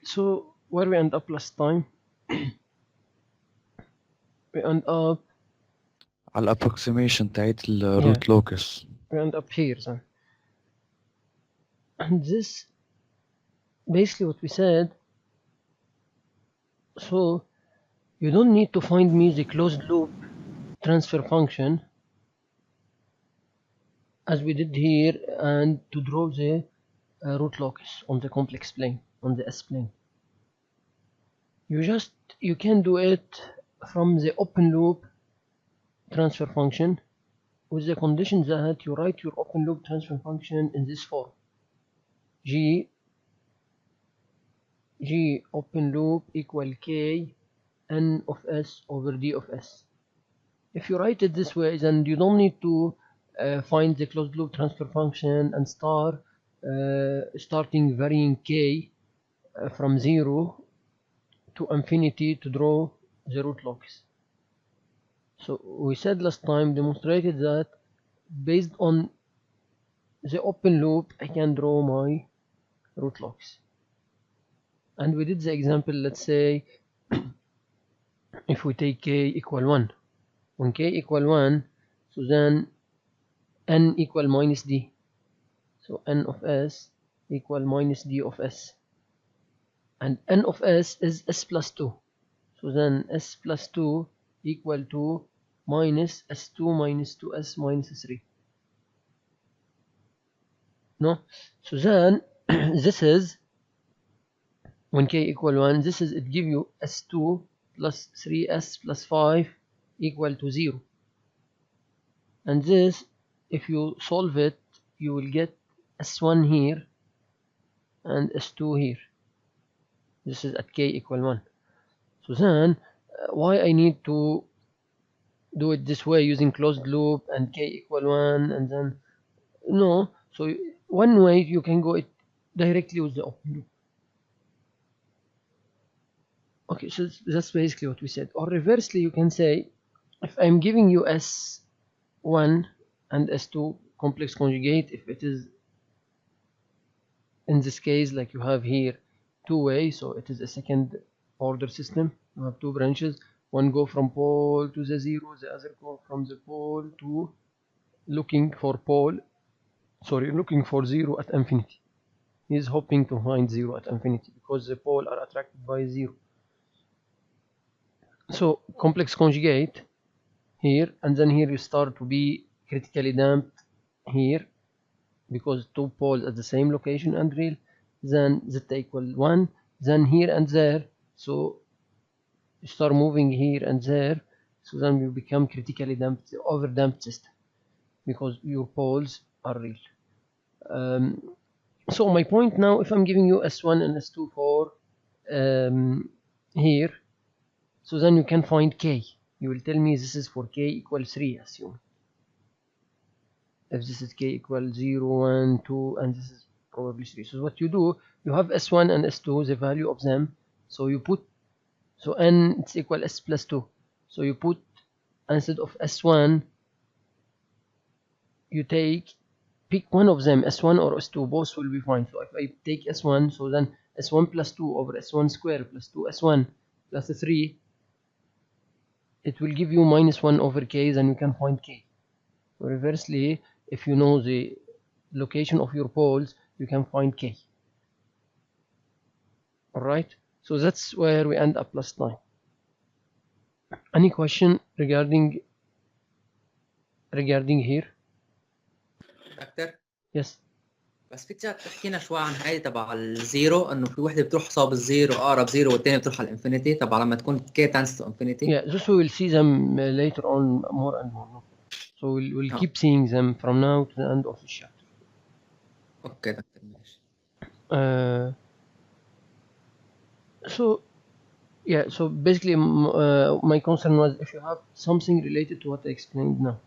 So where we end up last time? we end up على الابروكسيميشن تاعت yeah الروت لوكس. we end up here then. And this basically what we said. So you don't need to find me the closed loop transfer function as we did here and to draw the root locus on the complex plane, on the S plane. You can do it from the open loop transfer function with the condition that you write your open loop transfer function in this form: G open loop equal K N of S over D of S. If you write it this way, then you don't need to find the closed loop transfer function and starting varying K from 0 to infinity to draw the root locus. So we said last time, demonstrated that based on the open loop I can draw my root locus. And we did the example, let's say if we take k equal 1, when k equal 1, so then n equal minus d, so n of s equal minus d of s, and n of s is s plus 2, so then s plus 2 equal to minus s2 minus 2s minus 3. No, so then this is when k equal 1, this is, it give you s2 plus 3s plus 5 equal to 0. And this, if you solve it, you will get s1 here and s2 here. This is at k equal 1. So then, why I need to do it this way using closed loop and k equal 1 and then, no. So one way you can go it directly with the open loop. Okay, so that's basically what we said. Or reversely, you can say, if I'm giving you S1 and S2 complex conjugate, if it is in this case like you have here two-way, so it is a second order system. You have two branches, one go from pole to the 0, the other go from the pole to looking for 0 at infinity. He is hoping to find 0 at infinity because the pole are attracted by 0. So complex conjugate here, and then here you start to be critically damped here because two poles at the same location and real, then zeta equal 1, then here and there, so you start moving here and there, so then you become critically damped, over damped system because your poles are real. So my point now, if I'm giving you S1 and S2 for here, so then you can find K. You will tell me this is for K equal 3, assume. If this is K equal 0, 1, 2, and this is probably 3. So what you do, you have S1 and S2, the value of them. So you put, so N it's equal S plus 2. So you put, instead of S1, you pick one of them, S1 or S2, both will be fine. So if I take S1, so then S1 plus 2 over S1 square plus 2S1 plus 3, it will give you minus 1 over K, then you can find K. So reversely, if you know the location of your poles, you can find K. Alright, so that's where we end up last time. Any question regarding here? دكتور Yes. بس فيك تحكينا شوي عن هاي تبع الزيرو، انه في وحده بتروح صوب الزيرو اقرب زيرو والثانيه بتروح على الانفينيتي، طبعا لما تكون k tends to infinity. Yeah, this we will see them later on more and more. So we'll keep seeing them from now to the end of the chapter. اوكي دكتور ماشي. So yeah, so basically my concern was if you have something related to what I explained now.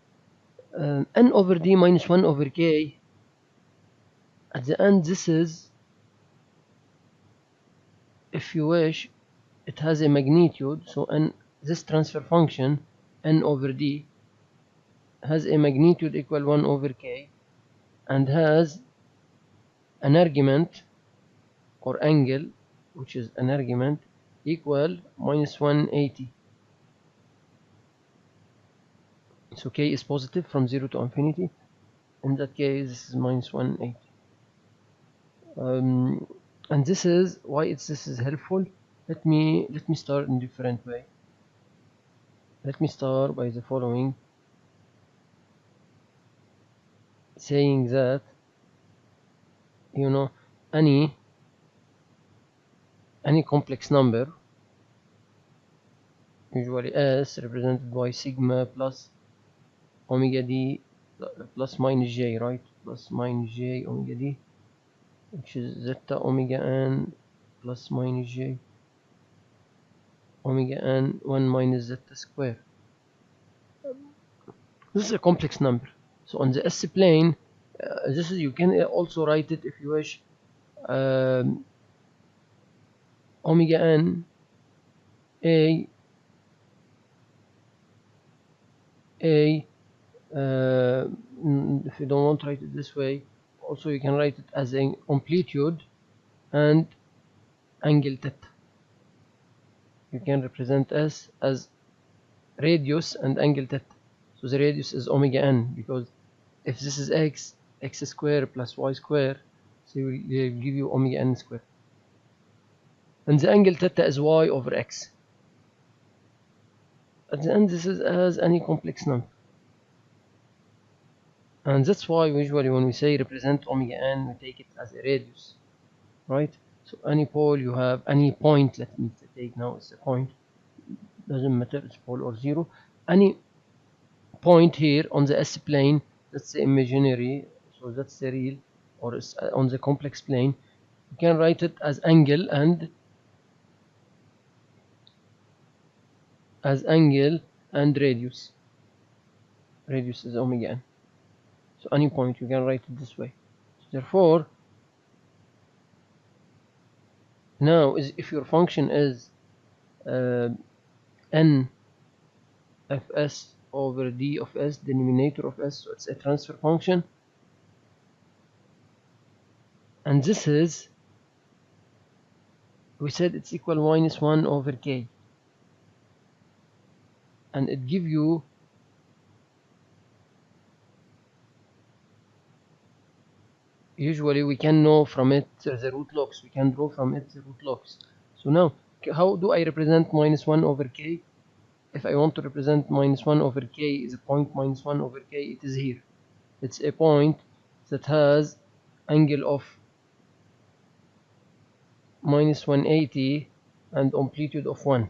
N over d minus 1 over k, at the end this is, if you wish, it has a magnitude, so this transfer function n over d has a magnitude equal 1 over k and has an argument or angle which is an argument, equal minus 180. So k is positive from 0 to infinity. In that case, this is minus 180. And this is why this is helpful. Let me start in a different way. Let me start by the following, saying that, you know, any complex number, usually S, represented by sigma plus omega d plus minus j, right? Plus minus j omega d, which is zeta omega n plus minus j omega n 1 minus zeta square. This is a complex number. So on the S plane, this is, you can also write it if you wish, omega n a if you don't want to write it this way, also you can write it as an amplitude and angle theta. You can represent S as radius and angle theta. So the radius is omega n, because if this is x square plus y square, so it will give you omega n square. And the angle theta is y over x. At the end, this is as any complex number. And that's why usually when we say represent omega n, we take it as a radius, right? So any pole you have, any point, let me take now it's a point, doesn't matter, it's pole or zero. Any point here on the S plane, that's the imaginary, so that's the real, or it's on the complex plane, you can write it as angle and radius. Radius is omega n. So any point you can write it this way. So therefore, now if your function is n of s over d of s, denominator of s, so it's a transfer function, and this is, we said it's equal minus 1 over k, and it give you usually we can know from it the root locus, we can draw from it the root locus. So now, how do I represent minus 1 over k? If I want to represent minus 1 over k is a point minus 1 over k, it is here. It's a point that has angle of minus 180 and amplitude of 1.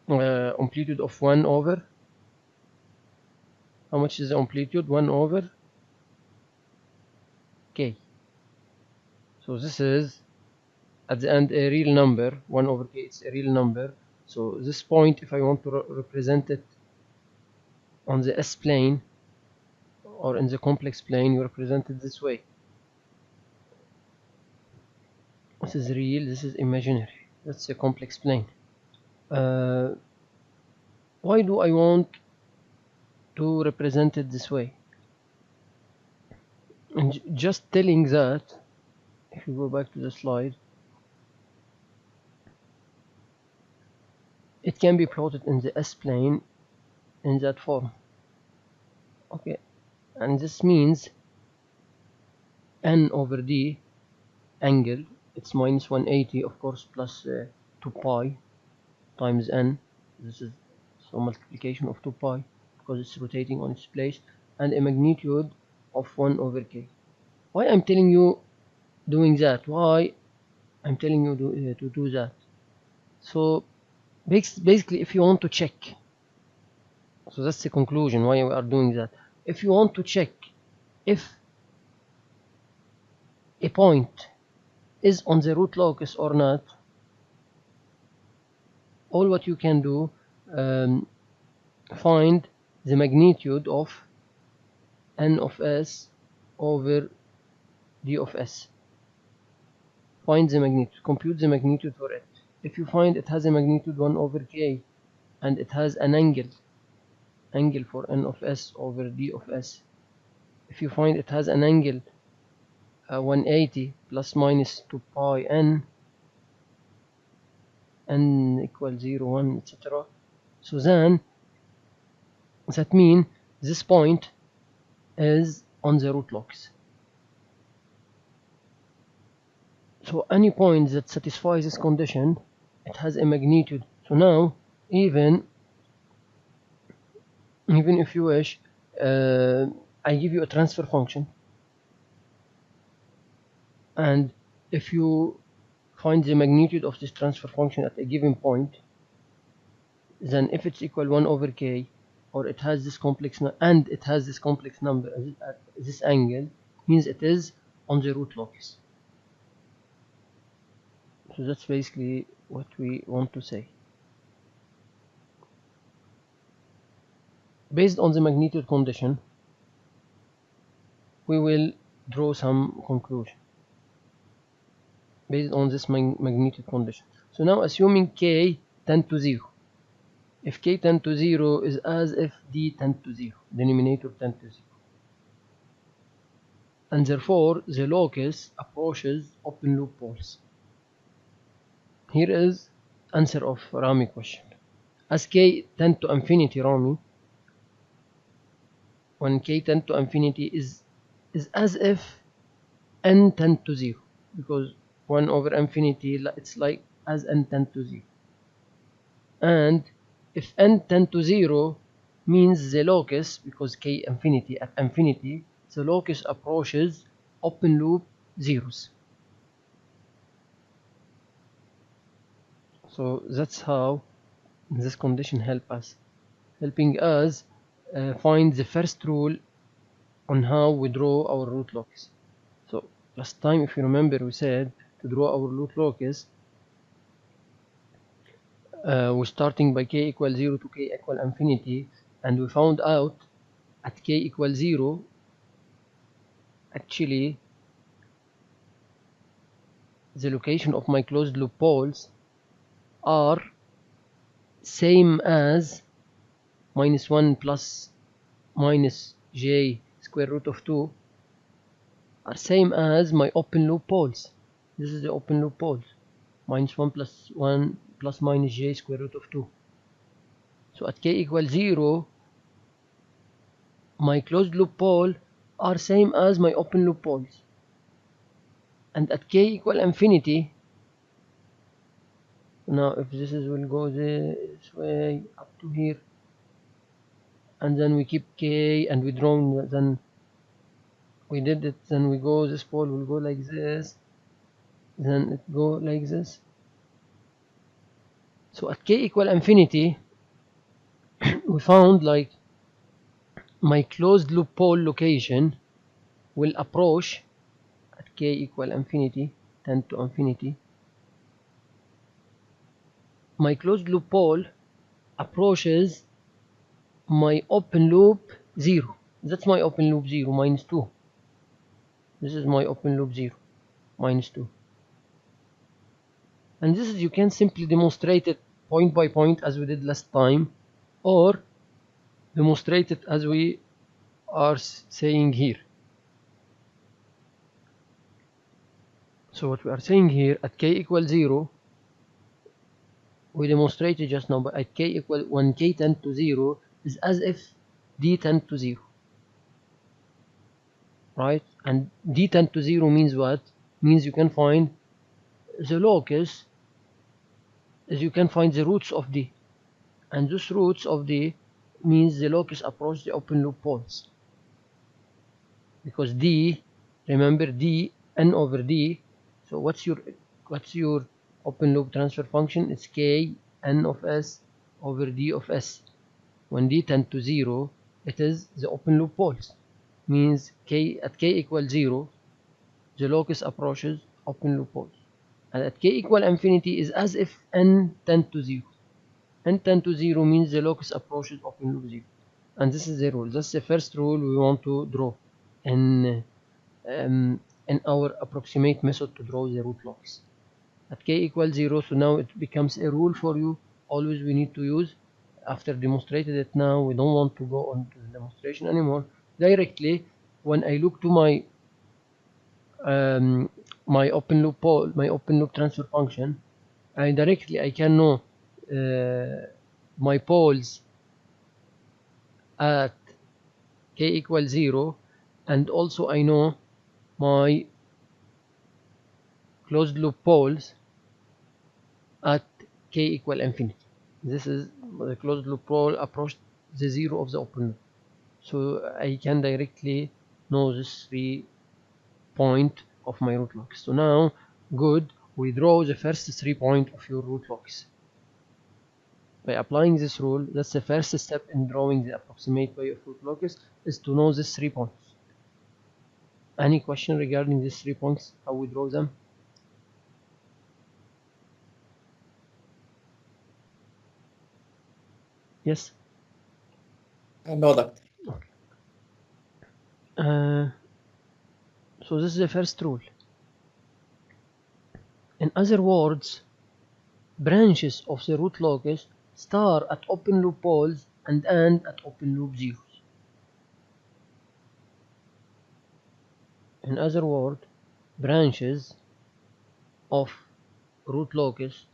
Amplitude of 1 over, how much is the amplitude? 1 over k. So this is at the end a real number, 1 over k, it's a real number. So this point, if I want to represent it on the S plane or in the complex plane, you represent it this way. This is real, this is imaginary. That's a complex plane. Why do I want to represent it this way? And just telling that, if you go back to the slide, it can be plotted in the S plane in that form. Okay, and this means n over d angle, it's minus 180, of course, plus 2 pi times n. This is so multiplication of 2 pi because it's rotating on its place, and a magnitude of 1 over k. Why I'm telling you doing that? Why I'm telling you to do that? So basically, if you want to check, so that's the conclusion why we are doing that. If you want to check if a point is on the root locus or not, all what you can do, find the magnitude of n of s over d of s. Find the magnitude, compute the magnitude for it. If you find it has a magnitude 1 over k and it has an angle for n of s over d of s, if you find it has an angle 180 plus minus 2 pi n, n equals 0, 1, etc. So then that means this point is on the root locus. So any point that satisfies this condition, it has a magnitude. So now even if you wish, I give you a transfer function, and if you find the magnitude of this transfer function at a given point, then if it's equal 1 over k, or it has this complex and it has this complex number at this angle, means it is on the root locus. So that's basically what we want to say. Based on the magnitude condition, we will draw some conclusion based on this magnitude condition. So now assuming k tend to 0, if k tend to 0 is as if d tend to 0, denominator tend to 0, and therefore the locus approaches open loop poles. Here is answer of Rami question. As k tend to infinity, Rami, when k tend to infinity is as if n tend to 0, because 1 over infinity, it's like as n tend to 0. And if n tend to 0 means the locus, because k infinity at infinity, the locus approaches open loop zeros. So that's how this condition helping us find the first rule on how we draw our root locus. So last time, if you remember, we said to draw our root locus, we're starting by k equals 0 to k equal infinity, and we found out at k equals 0, actually the location of my closed loop poles are same as minus 1 plus minus j square root of 2 are same as my open loop poles. This is the open loop poles, minus 1 plus minus j square root of 2. So at k equals 0, my closed loop pole are same as my open loop poles. And at k equal infinity, now if this will go this way up to here, and then we keep k and we draw, then we did it, then we go, this pole will go like this, then it go like this. So at k equal infinity, we found like my closed loop pole location will approach at k equal infinity, tend to infinity. My closed loop pole approaches my open loop 0. That's my open loop 0, minus 2. This is my open loop 0, minus 2. And this is, you can simply demonstrate it point by point as we did last time, or demonstrate it as we are saying here. So what we are saying here, at k equals 0, we demonstrated just now, but at k equal, when k tend to 0 is as if d tend to 0, right? And d tend to 0 means what? Means you can find the locus, as you can find the roots of d, and those roots of d means the locus approach the open loop poles, because d, remember d, n over d. So what's your open loop transfer function? It's k n of s over d of s. When d tend to 0, it is the open loop poles, means k at k equals 0, the locus approaches open loop poles, and at k equal infinity is as if n tend to 0. n tend to 0 means the locus approaches open loop 0, and this is the rule. That's the first rule we want to draw in our approximate method to draw the root locus at k equals 0. So now it becomes a rule for you. Always we need to use, after demonstrated it, now we don't want to go on to the demonstration anymore. Directly, when I look to my my open loop pole, my open loop transfer function, and directly I can know my poles at k equals 0, and also I know my closed loop poles at k equal infinity. This is the closed loop pole approach the 0 of the open loop. So I can directly know this 3 point of my root locus. So now, good, we draw the first 3 point of your root locus. By applying this rule, that's the first step in drawing the approximate way of root locus, is to know these 3 points. Any question regarding these 3 points, how we draw them? Yes? No, doctor. So this is the first rule. In other words, branches of the root locus start at open loop poles and end at open loop zeros. In other words, branches of root locus,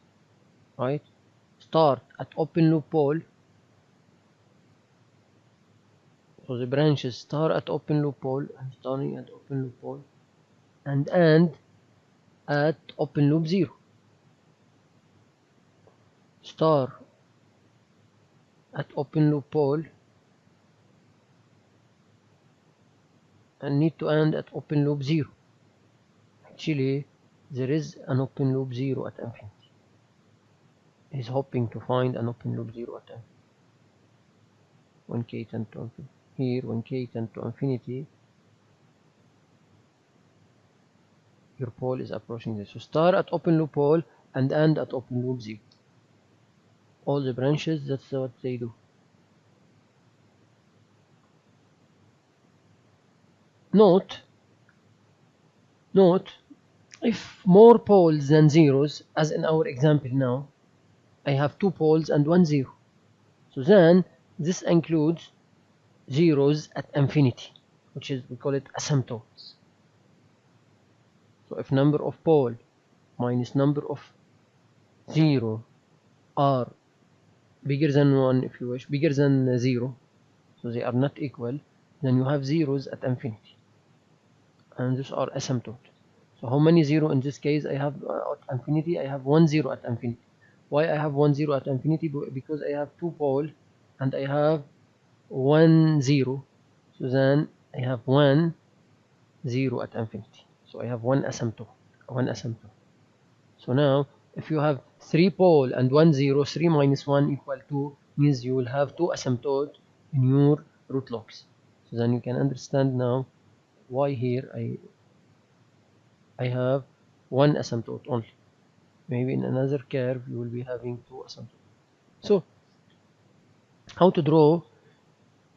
right, start at open loop pole. So the branches start at open loop pole and starting at open loop pole and end at open loop 0. Start at open loop pole and need to end at open loop 0. Actually, there is an open loop 0 at infinity. He's hoping to find an open loop 0 at infinity. When k tends to infinity. Here, when k tends to infinity, your pole is approaching this. So start at open loop pole and end at open loop 0. All the branches, that's what they do. Note, if more poles than zeros, as in our example now, I have 2 poles and 1 0. So then this includes zeros at infinity, which is, we call it asymptotes. So if number of pole minus number of 0 are bigger than 1, if you wish, bigger than 0, so they are not equal, then you have zeros at infinity, and these are asymptotes. So how many 0 in this case I have at infinity? I have 1 0 at infinity. Why I have 1 0 at infinity? Because I have 2 pole and I have 1 0. So then I have 1 0 at infinity. So I have one asymptote. So now if you have 3 pole and 1 0, 3 minus 1 equal 2 means you will have 2 asymptotes in your root locus. So then you can understand now why here I have one asymptote only. Maybe in another curve you will be having 2 asymptotes. So how to draw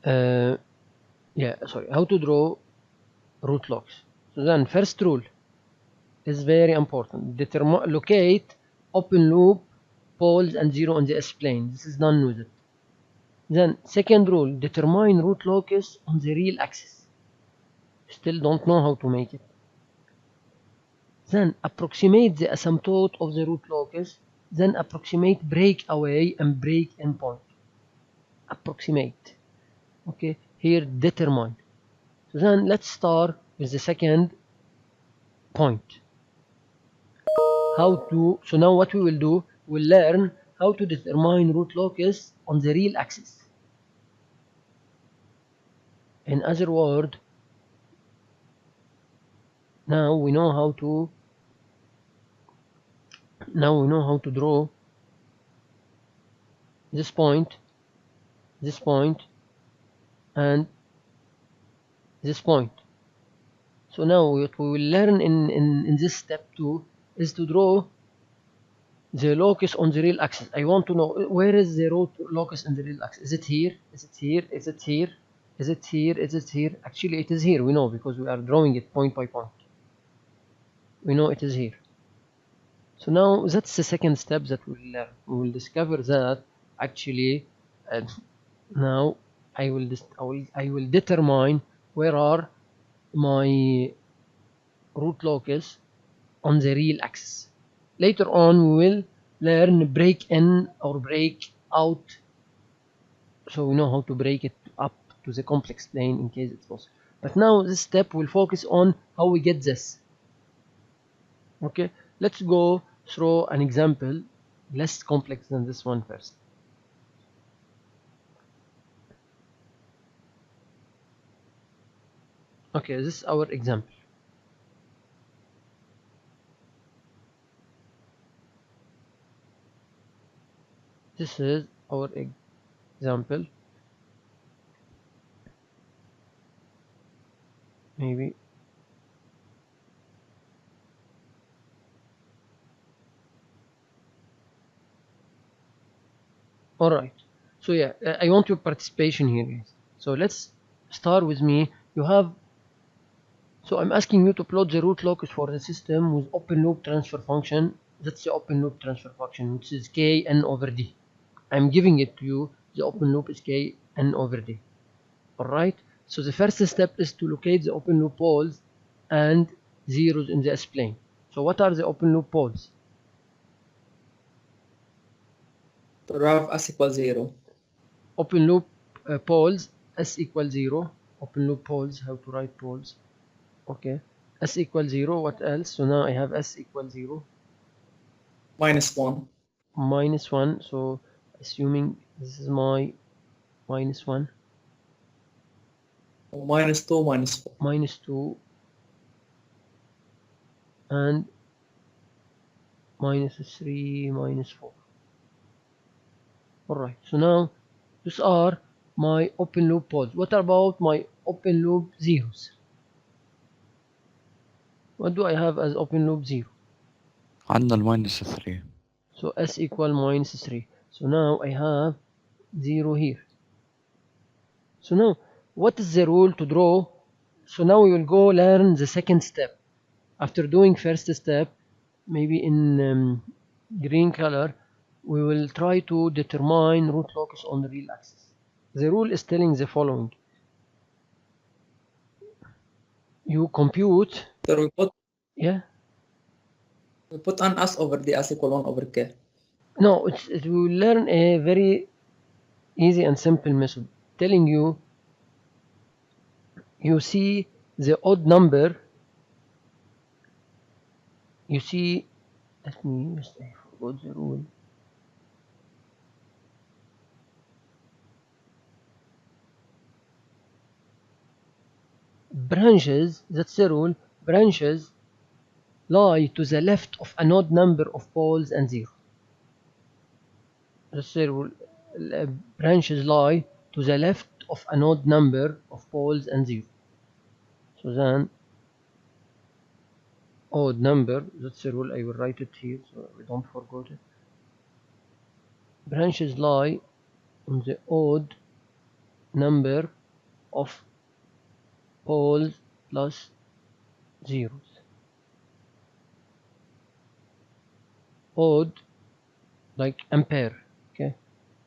how to draw root locus. So then first rule is very important. Locate open loop poles and 0 on the S-plane. This is done with it. Then second rule, determine root locus on the real axis. Still don't know how to make it. Then approximate the asymptote of the root locus. Then approximate breakaway and break-in point. Approximate. Okay, here determine. So then let's start with the second point. So now what we will do, we'll learn how to determine root locus on the real axis. In other words, now we know how to draw this point, and this point. So now what we will learn in this step 2 is to draw the locus on the real axis. I want to know where is the root locus in the real axis. Is it here? Is it here? Is it here? Is it here? Is it here? Actually it is here, we know, because we are drawing it point by point. We know it is here. So now that's the second step that we'll learn. We will discover that actually now I will determine where are my root locus on the real axis. Later on we will learn break in or break out, so we know how to break it up to the complex plane in case it's possible. But now this step will focus on how we get this. Okay, let's go through an example less complex than this one first. Okay, this is our example. This is our example. Maybe. Alright. So yeah, I want your participation here, guys. So let's start with me. You have. So I'm asking you to plot the root locus for the system with open loop transfer function. That's the open loop transfer function, which is k n over d. I'm giving it to you. The open loop is k n over d. Alright. So the first step is to locate the open loop poles and zeros in the S-plane. So what are the open loop poles? To have s equals 0. Open loop poles, S equals 0. Open loop poles, how to write poles. Okay. S equals 0, what else? So now I have S equals 0. Minus 1. Minus 1, so assuming this is my minus 1. Minus 2, minus 4. Minus 2. And minus 3, minus 4. Alright, so now these are my open loop poles. What about my open loop zeros? What do I have as open loop 0? عندنا الماينس 3. So S equal minus 3. So now I have 0 here. So now what is the rule to draw? So now we will go learn the second step. After doing first step, maybe in green color, we will try to determine root locus on the real axis. The rule is telling the following. You compute. So we put an s over the s equal 1 over k. No, we will learn a very easy and simple method telling you see the odd number. You see, let me just, I forgot the rule. Branches, that's the rule, branches lie to the left of an odd number of poles and zero. That's the rule. Branches lie to the left of an odd number of poles and zero. So then, odd number, that's the rule, I will write it here so we don't forget it. Branches lie on the odd number of poles plus zeros. Odd, like ampere, okay?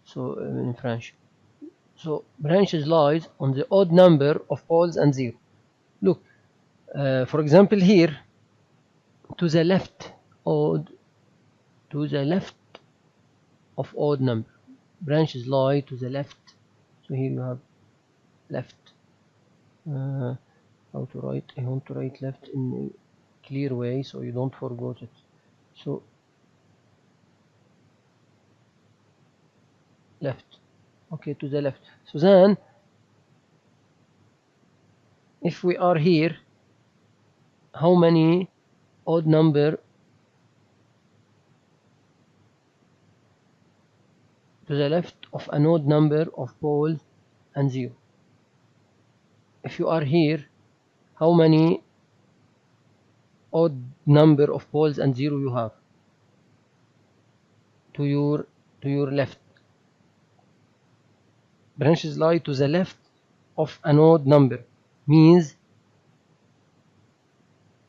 So in French. So branches lies on the odd number of poles and zero. Look, for example here, to the left, odd, to the left of odd number. Branches lie to the left. So here you have left. How to write? I want to write left in a clear way so you don't forget it. So left. Okay, to the left. So then, if we are here, how many odd number to the left of an odd number of poles and zero? If you are here, how many odd number of poles and zero you have to your left? Branches lie to the left of an odd number means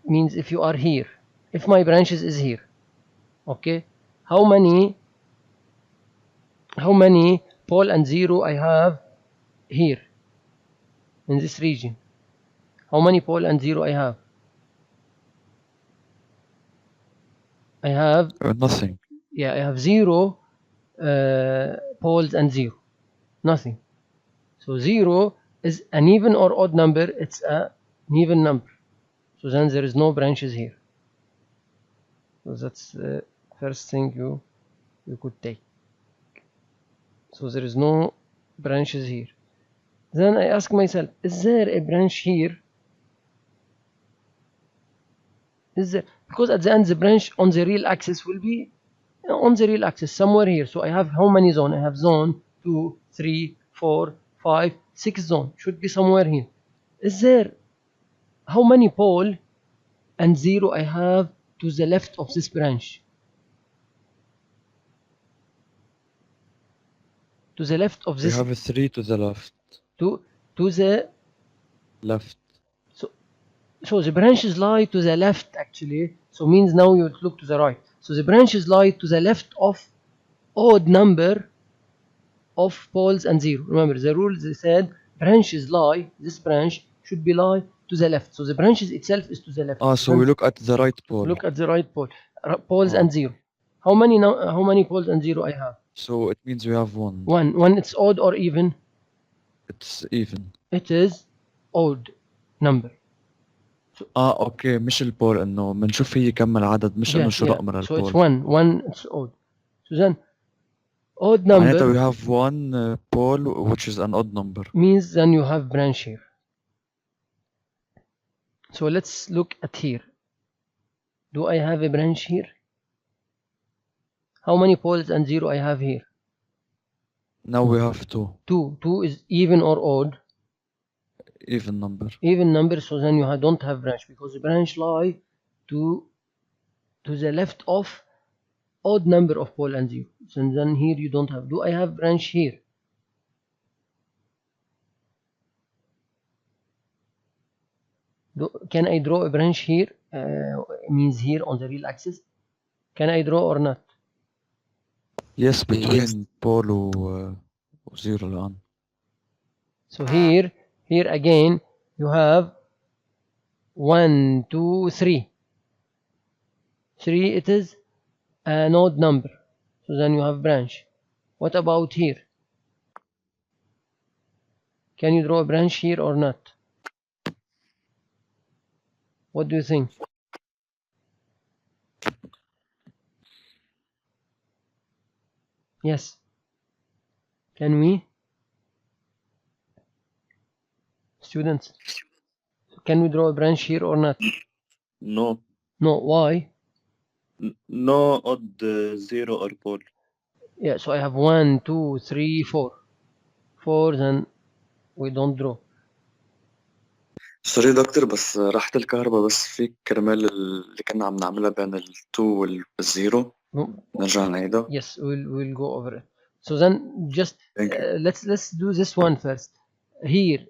if you are here, if my branches is here, okay, how many pole and zero I have here in this region? How many pole and zero I have? I have Nothing. yeah, I have 0 poles and 0, nothing. So 0 is an even or odd number, it's an even number. So then there is no branches here. So that's the first thing you could take. So there is no branches here. Then I ask myself, is there a branch here? Is there? Because at the end the branch on the real axis will be on the real axis somewhere here. So I have how many zones? I have zone 2, 3, 4, 5, 6 zone. Should be somewhere here. Is there how many pole and 0 I have to the left of this branch? To the left of We this, have a 3 to the left. to the Left. so the branches lie to the left actually. So means now you look to the right. So the branches lie to the left of odd number of poles and 0. Remember the rules, they said branches lie, this branch should be lie to the left. So the branches itself is to the left. So we look at the right pole. Look at the right pole. Poles and 0. How many poles and 0 I have? So it means we have 1. One. It's odd or even? It's even. It is odd number. اوكي مش البول انه بنشوف هي كم العدد مش انه شو رقم So البول. it's one, it's odd. So then odd number معناتها we have one pole which is an odd number. means then you have branch here. So let's look at here. Do I have a branch here? How many poles and 0 I have here? Now we have 2. 2 is even or odd? Even number. Even number, so then you don't have branch because the branch lie to the left of odd number of pole and 0. So then here you don't have. Do I have branch here? Can I draw a branch here? Means here on the real axis. Can I draw or not? Yes, between pole و 0 الآن. So here again you have 1, 2, 3. 3 it is an odd number. So then you have branch. What about here? Can you draw a branch here or not? What do you think? Yes. Can we? Students, can we draw a branch here or not? No. No, why? No odd 0 or pole. Yeah, so I have 1, 2, 3, 4. 4, then we don't draw. سوري دكتور بس راحت الكهرباء بس في كرمال اللي كنا عم نعملها بين ال2 وال0 نرجع نعيدها. Yes, we'll go over it. So then just let's do this one first. Here,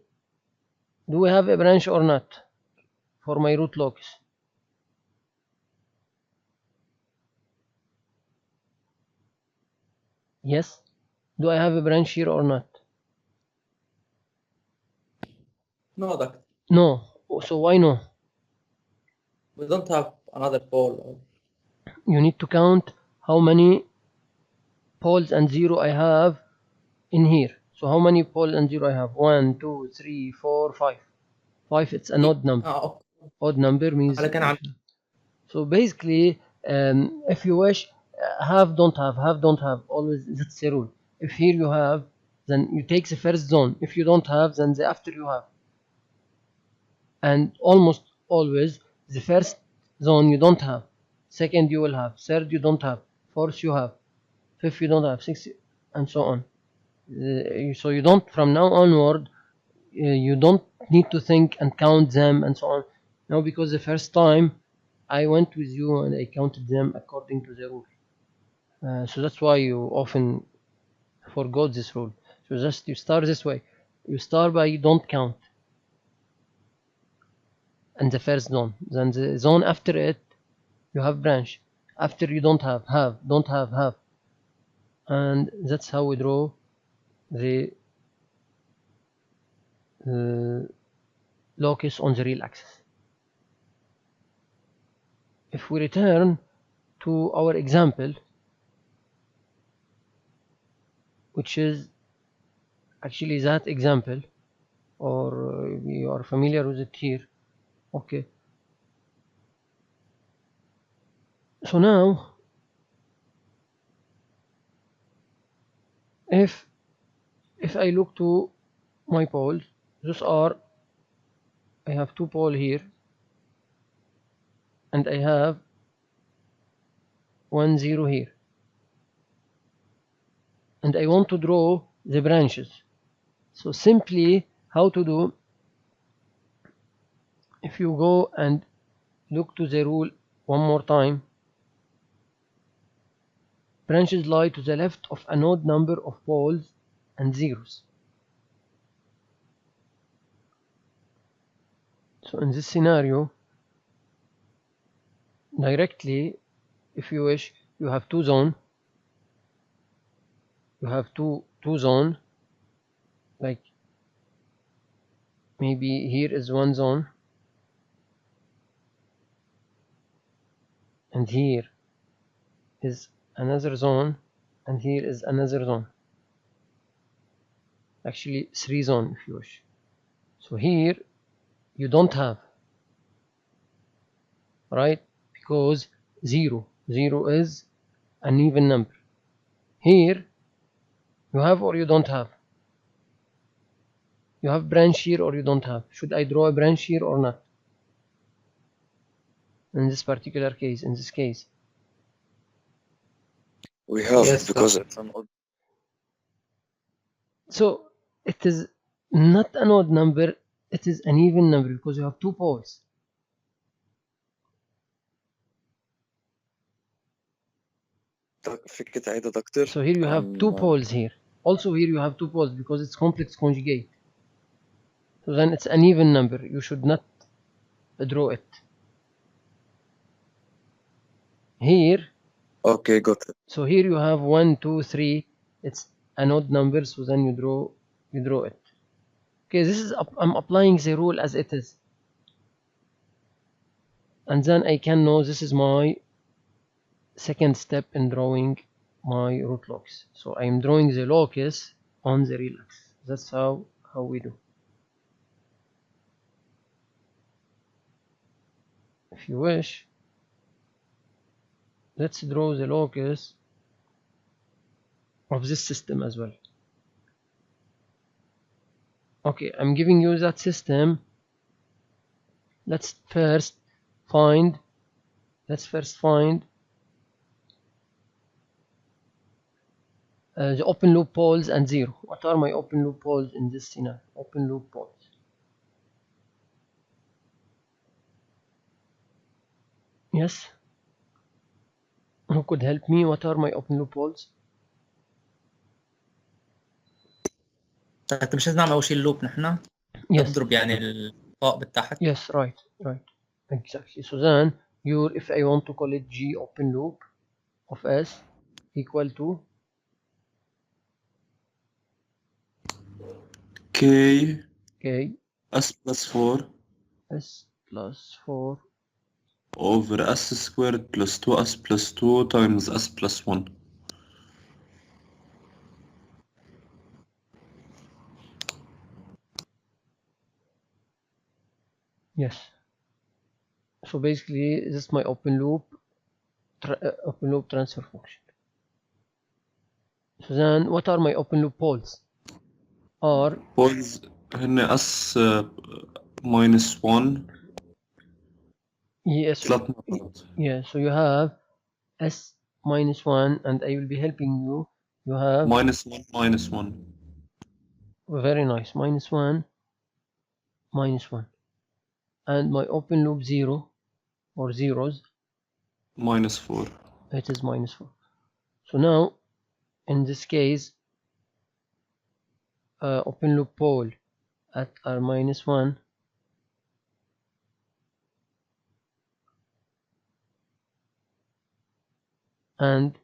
do we have a branch or not for my root locus? Yes. Do I have a branch here or not? No, doctor. No. So why no? We don't have another pole. You need to count how many poles and 0 I have in here. So how many poles and 0 I have? 1, 2, 3, 4, 5. 5, it's an odd number. Okay. Odd number means. So basically, if you wish, have, don't have, always that's the rule. If here you have, then you take the first zone. If you don't have, then the after you have. And almost always, the first zone you don't have. Second you will have. Third you don't have. Fourth you have. Fifth you don't have. Sixth, and so on. So you don't, from now onward, you don't need to think and count them and so on. No, because the first time I went with you and I counted them according to the rule. So that's why you often forgot this rule. So just you start this way. You start by don't count. And the first zone. Then the zone after it, you have branch. After you don't have, don't have. And that's how we draw the locus on the real axis. If we return to our example, which is actually that example, or you are familiar with it here. Okay, so now if I look to my poles, those are, I have 2 poles here and I have 1 0 here, and I want to draw the branches. So simply how to do, if you go and look to the rule one more time, branches lie to the left of an odd number of poles and zeros. So in this scenario, directly, if you wish, you have 2 zones. You have two zone, like maybe here is 1 zone and here is another zone and here is another zone, actually 3 zone if you wish. So here you don't have, right, because 0 is an even number. Here you have or you don't have, you have branch here or you don't have. Should I draw a branch here or not? In this particular case, in this case We have, Yes, because sir. it's an odd. so it is not an odd number, it is an even number because you have 2 poles. فيك تعيدها دكتور؟ So here you have 2 poles here. Also here you have 2 poles because it's complex conjugate. So then it's an even number. You should not draw it. Here. Okay, got it. So here you have 1, 2, 3. It's an odd number. So then you draw it. Okay, this is I'm applying the rule as it is. And then I can know this is my second step in drawing my root locus. So I am drawing the locus on the real axis. That's how we do. If you wish, let's draw the locus of this system as well. Okay, I'm giving you that system. Let's first find the open loop poles and 0. What are my open loop poles in this scenario? Open loop poles. Yes? Who could help me? What are my open loop poles? انت مش لازم نعمل اول شيء اللوب نحن Yes. نضرب يعني الفوق بالتحت. Yes, right. Exactly. So then, if I want to call it G open loop of S equal to K K S plus 4 S plus 4 over S squared plus 2S plus 2 times S plus 1. Yes. So basically, this is my open loop transfer function. So then, what are my open loop poles? Are Poles هن S minus 1 yes. 3 مرات. Yeah. So you have S minus 1, and I will be helping you. You have minus 1 minus 1. very nice, minus 1, and my open loop 0 or zeros, minus 4. it is minus 4. So now in this case, open loop pole at R minus 1 and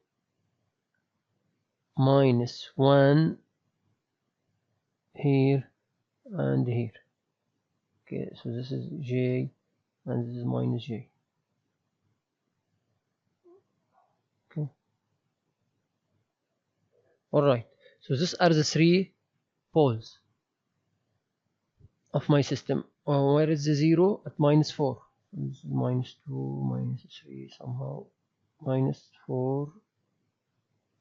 minus 1 here and here. Okay, so this is J and this is minus J. Okay. Alright. So these are the 3 poles of my system. Where is the 0? At -4. This is -2, -3, somehow -4.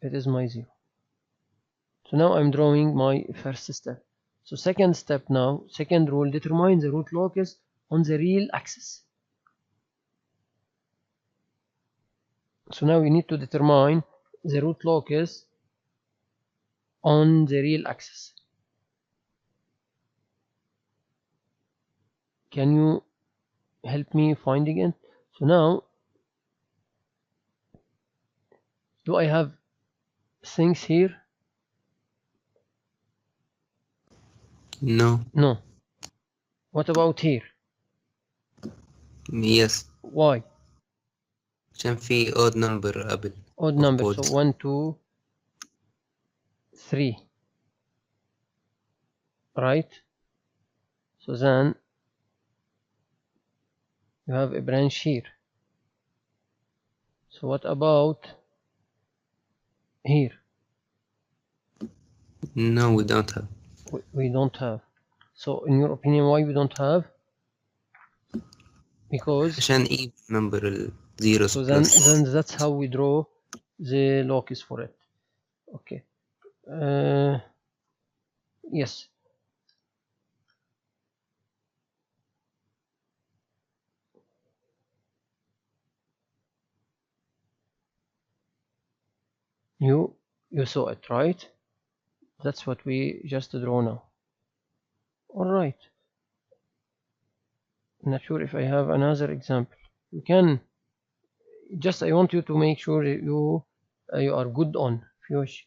It is my 0. So now I'm drawing my first step. So second step now, second rule, determine the root locus on the real axis. So now we need to determine the root locus on the real axis. Can you help me finding it? So now, do I have things here? No. No. What about here? Yes. Why? عشان في odd number قبل. Odd of number. poles. So 1, 2, 3. Right? So then you have a branch here. So what about here? No, we don't have. We don't have. So in your opinion, why we don't have? Because عشان even number ال zeros so plus. then that's how we draw the locus for it. Okay. Yes. You saw it, right? That's what we just draw now. All right. Not sure if I have another example. You can just, I want you to make sure that you are good on, if you wish,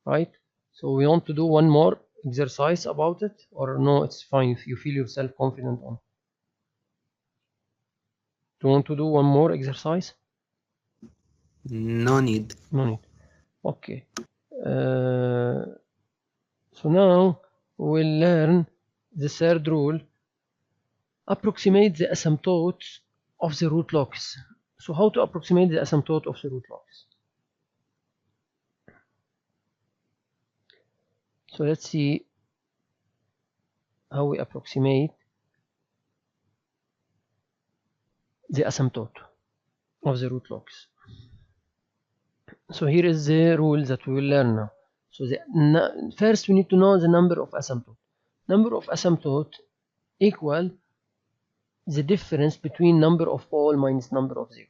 right? So we want to do one more exercise about it, or no, it's fine if you feel yourself confident on. Do you want to do one more exercise? No need. No need. Okay. So now we'll learn the third rule. Approximate the asymptote of the root locus. So how to approximate the asymptote of the root locus? So let's see how we approximate the asymptote of the root locus. So here is the rule that we will learn now. So first we need to know the number of asymptote. Number of asymptote equal the difference between number of pole minus number of zero.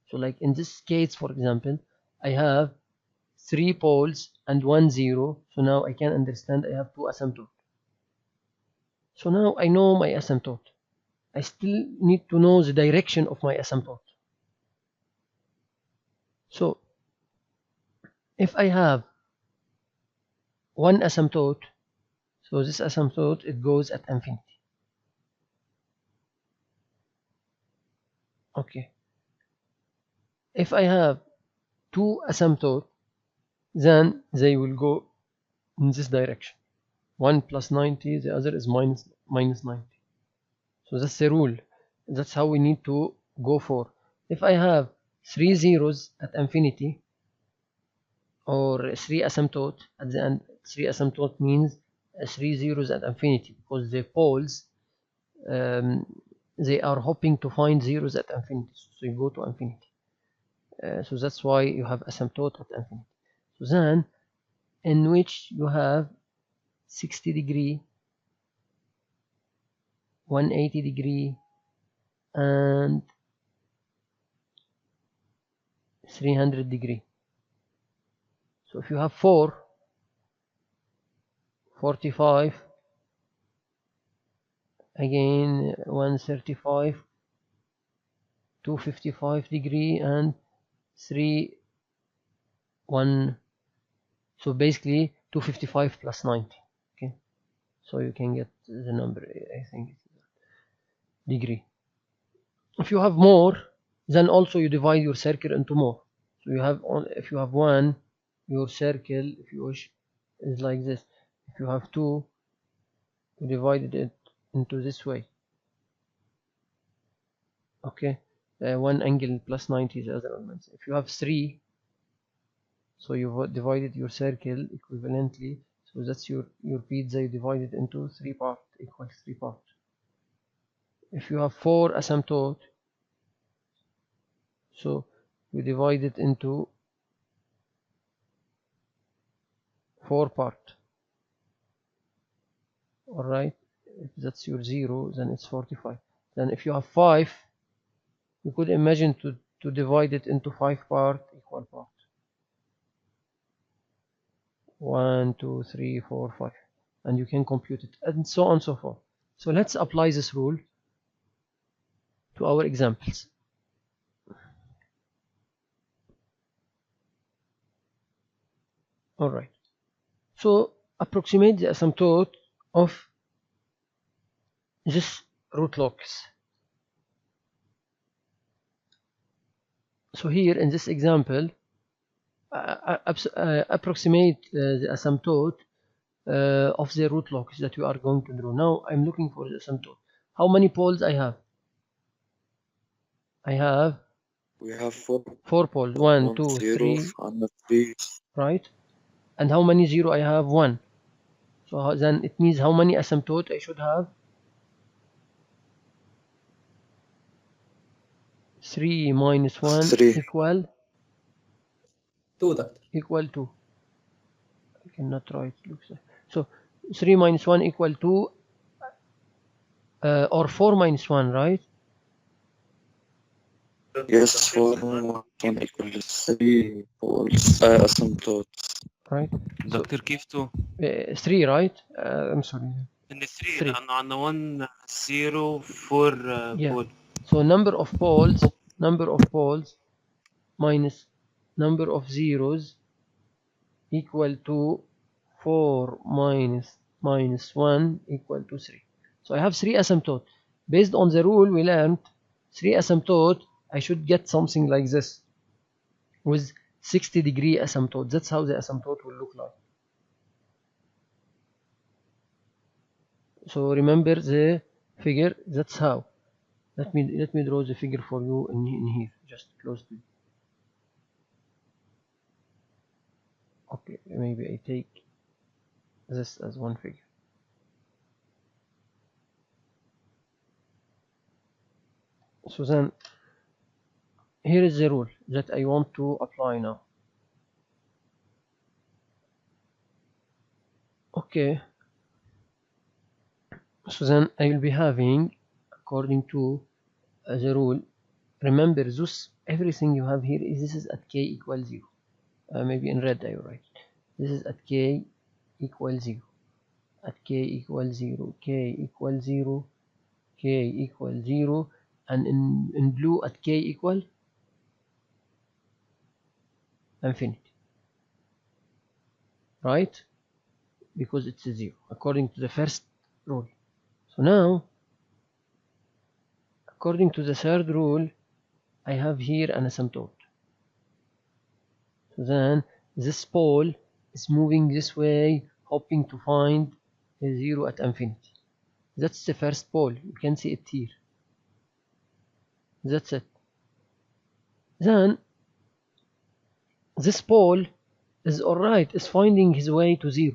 So like in this case, for example, I have 3 poles and 1 0. So now I can understand I have 2 asymptotes. So now I know my asymptote. I still need to know the direction of my asymptote. So if I have one asymptote, so this asymptote, it goes at infinity. Okay. If I have 2 asymptotes, then they will go in this direction. 1 plus 90, the other is minus 90. So that's the rule. That's how we need to go for. If I have 3 zeros at infinity, or 3 asymptote at the end, 3 asymptote means 3 zeros at infinity, because the poles, they are hoping to find zeros at infinity, so you go to infinity. So that's why you have asymptote at infinity. So then, in which you have 60 degree, 180 degree, and 300 degree. So if you have 4, 45, again 135, 255 degree, and 3, 1. So basically 255 plus 90. Okay, so you can get the number, I think, degree. If you have more, then also you divide your circle into more. So you have, if you have 1, your circle, if you wish, is like this. If you have 2, you divide it into this way. Okay, one angle plus 90 is the other elements. If you have 3, So you've divided your circle equivalently. So that's your pizza. You divide it into 3 parts, equals 3 parts. If you have 4 asymptote, so you divide it into 4 parts. Alright, if that's your 0, then it's 45. Then if you have 5, you could imagine to divide it into 5 parts, equal parts. 1, 2, 3, 4, 5. And you can compute it, and so on and so forth. So let's apply this rule to our examples. Alright, so approximate the asymptote of this root locus. So here in this example, approximate the asymptote of the root locus that we are going to draw. Now I'm looking for the asymptote. How many poles I have? We have 4 poles. 1, 2, 3. عندنا 3. Right? And how many 0 I have? 1. So then it means how many asymptote I should have? 3 minus 1 3. equal 2 دكتور. 2. I cannot write. Looks like. So 3 minus 1 equal 2, or 4 minus 1, right? Yes, 4 can equal 3 poles asymptotes. Right? دكتور كيف 2؟ 3, right? I'm sorry. ان 3 3. لانه عندنا 1 0 4 Yeah. بول. So number of poles minus number of zeros equal to 4 minus 1 equal to 3. So I have 3 asymptote. Based on the rule we learned, 3 asymptote, I should get something like this with 60-degree asymptote. That's how the asymptote will look like. So remember the figure. That's how. Let me draw the figure for you in here, just close to. Okay, maybe I take this as one figure. So then here is the rule that I want to apply now. Okay, so then I will be having, according to the rule, remember this, everything you have here is, this is at k equals 0. Maybe in red I will write. This is at k equals 0. At k equals 0, k equals 0, k equals 0, and in blue at k equal infinity. Right? Because it's a 0, according to the first rule. So now, according to the third rule, I have here an asymptote. So then this pole is moving this way, hoping to find a 0 at infinity. That's the first pole. You can see it here. That's it. Then this pole is alright, is finding his way to 0.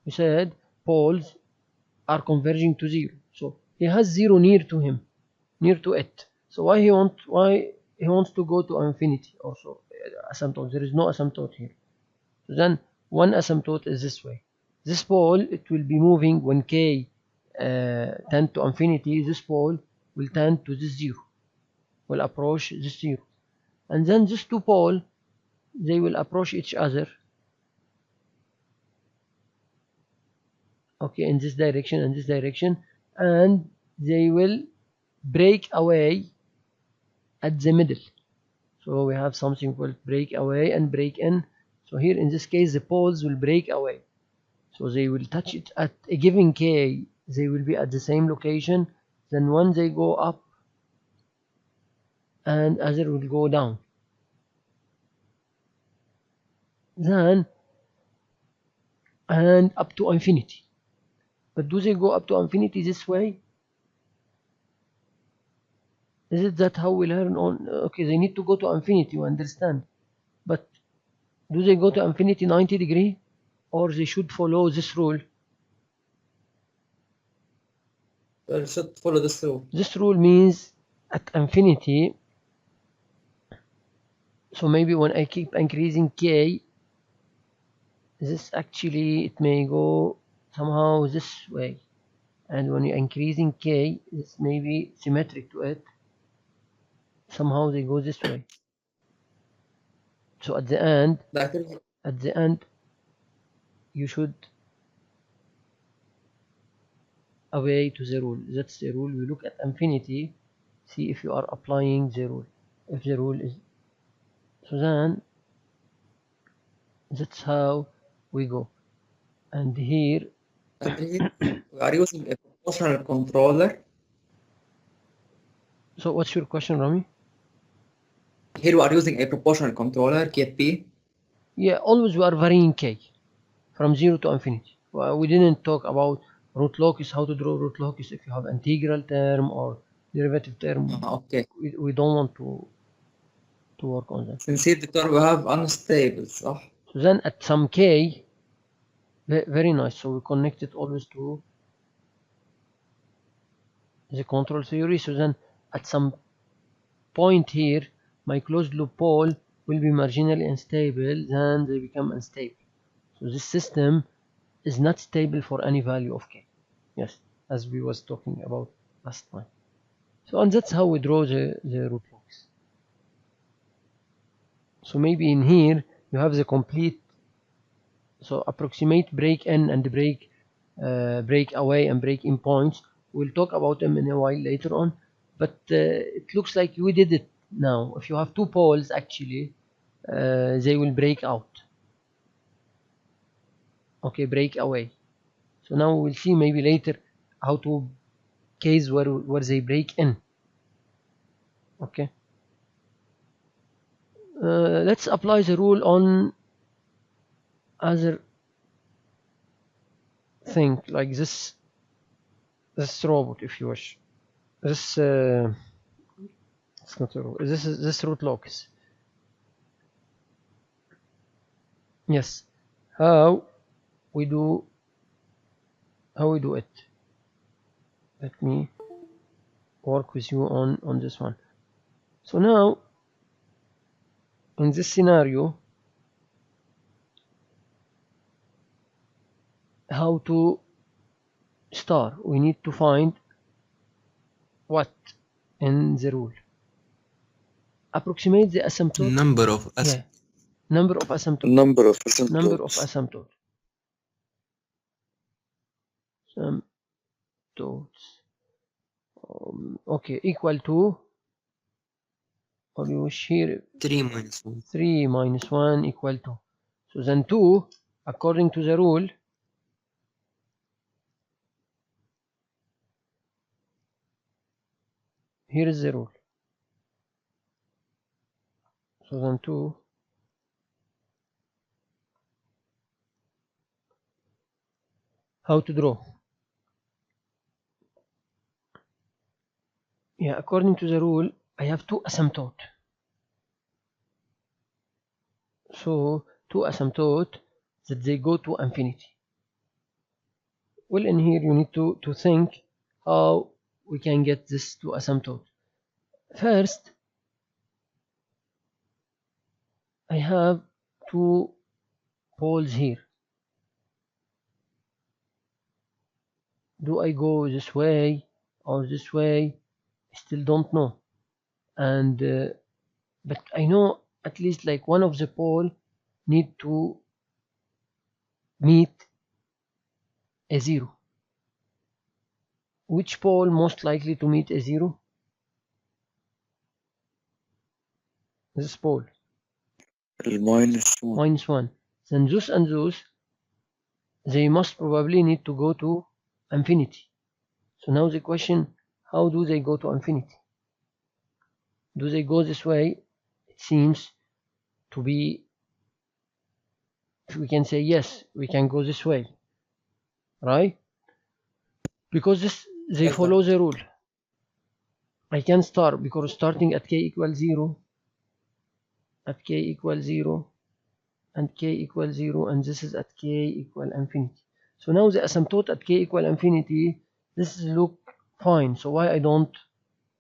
We said poles are converging to 0. So he has 0 near to him, near to it. So why he wants to go to infinity also? Asymptote. There is no asymptote here. So then one asymptote is this way. This pole, it will be moving when k tend to infinity. This pole will tend to this 0, will approach this 0, and then these two poles, they will approach each other. Okay, in this direction and this direction, and they will break away at the middle. So we have something called break away and break in. So here in this case the poles will break away. So they will touch it at a given k, they will be at the same location. Then one they go up and other will go down. Then and up to infinity. But do they go up to infinity this way? Is it that how we learn on? Okay, they need to go to infinity, you understand. But Do they go to infinity 90 degree, or they should follow this rule? should follow this rule. This rule means at infinity, so maybe when I keep increasing k, this actually it may go somehow this way, and when you're increasing k, it's maybe symmetric to it, somehow they go this way. So at the end you should away to the rule. That's the rule. We look at infinity, see if you are applying the rule. If the rule is, so then that's how we go. And here we are using a proportional controller. So what's your question, Rami? Here we are using a proportional controller, KP. Yeah, always we are varying k from 0 to infinity. Well, we didn't talk about root locus, how to draw root locus if you have integral term or derivative term. Okay. We don't want to work on that. Since here, Doctor, we have unstable, صح? So then at some k, very nice. So we connect it always to the control theory. So then at some point here, my closed loop pole will be marginally unstable, then they become unstable. So this system is not stable for any value of k. Yes, as we was talking about last time. So and that's how we draw the root locus. So maybe in here you have the complete, so approximate break in and break away and break in points. We'll talk about them in a while later on, but it looks like we did it now. If you have two poles, actually they will break out. Okay, break away. So now we'll see maybe later how to case where they break in. Okay, let's apply the rule on other thing like this robot, if you wish. This it's not a robot. This is this root locus. Yes, how we do it. Let me work with you on this one. So now in this scenario, how to start? We need to find what in the rule. Approximate the asymptote. Number of asymptotes. Yeah. Number of asymptotes. Number of asymptotes. Number of asymptotes. Okay, equal to, or you wish here 3 minus 1. 3 minus 1 equal to. So then 2, according to the rule, here is the rule. So then 2 how to draw? Yeah, according to the rule, I have 2 asymptotes. So 2 asymptotes that they go to infinity. Well, in here you need to think how we can get this to asymptote. First, I have 2 poles here. Do I go this way or this way? I still don't know. And but I know at least like one of the pole need to meet a 0. Which pole most likely to meet a 0? This pole. Minus 1. Minus 1. Then those and those, they must probably need to go to infinity. So now the question, how do they go to infinity? Do they go this way? It seems to be, if we can say yes, we can go this way, right? Because this, they follow the rule. I can start, because starting at k equals 0, at k equals 0, and k equals 0, and this is at k equal infinity. So now the asymptote at k equal infinity, this look fine. So why I don't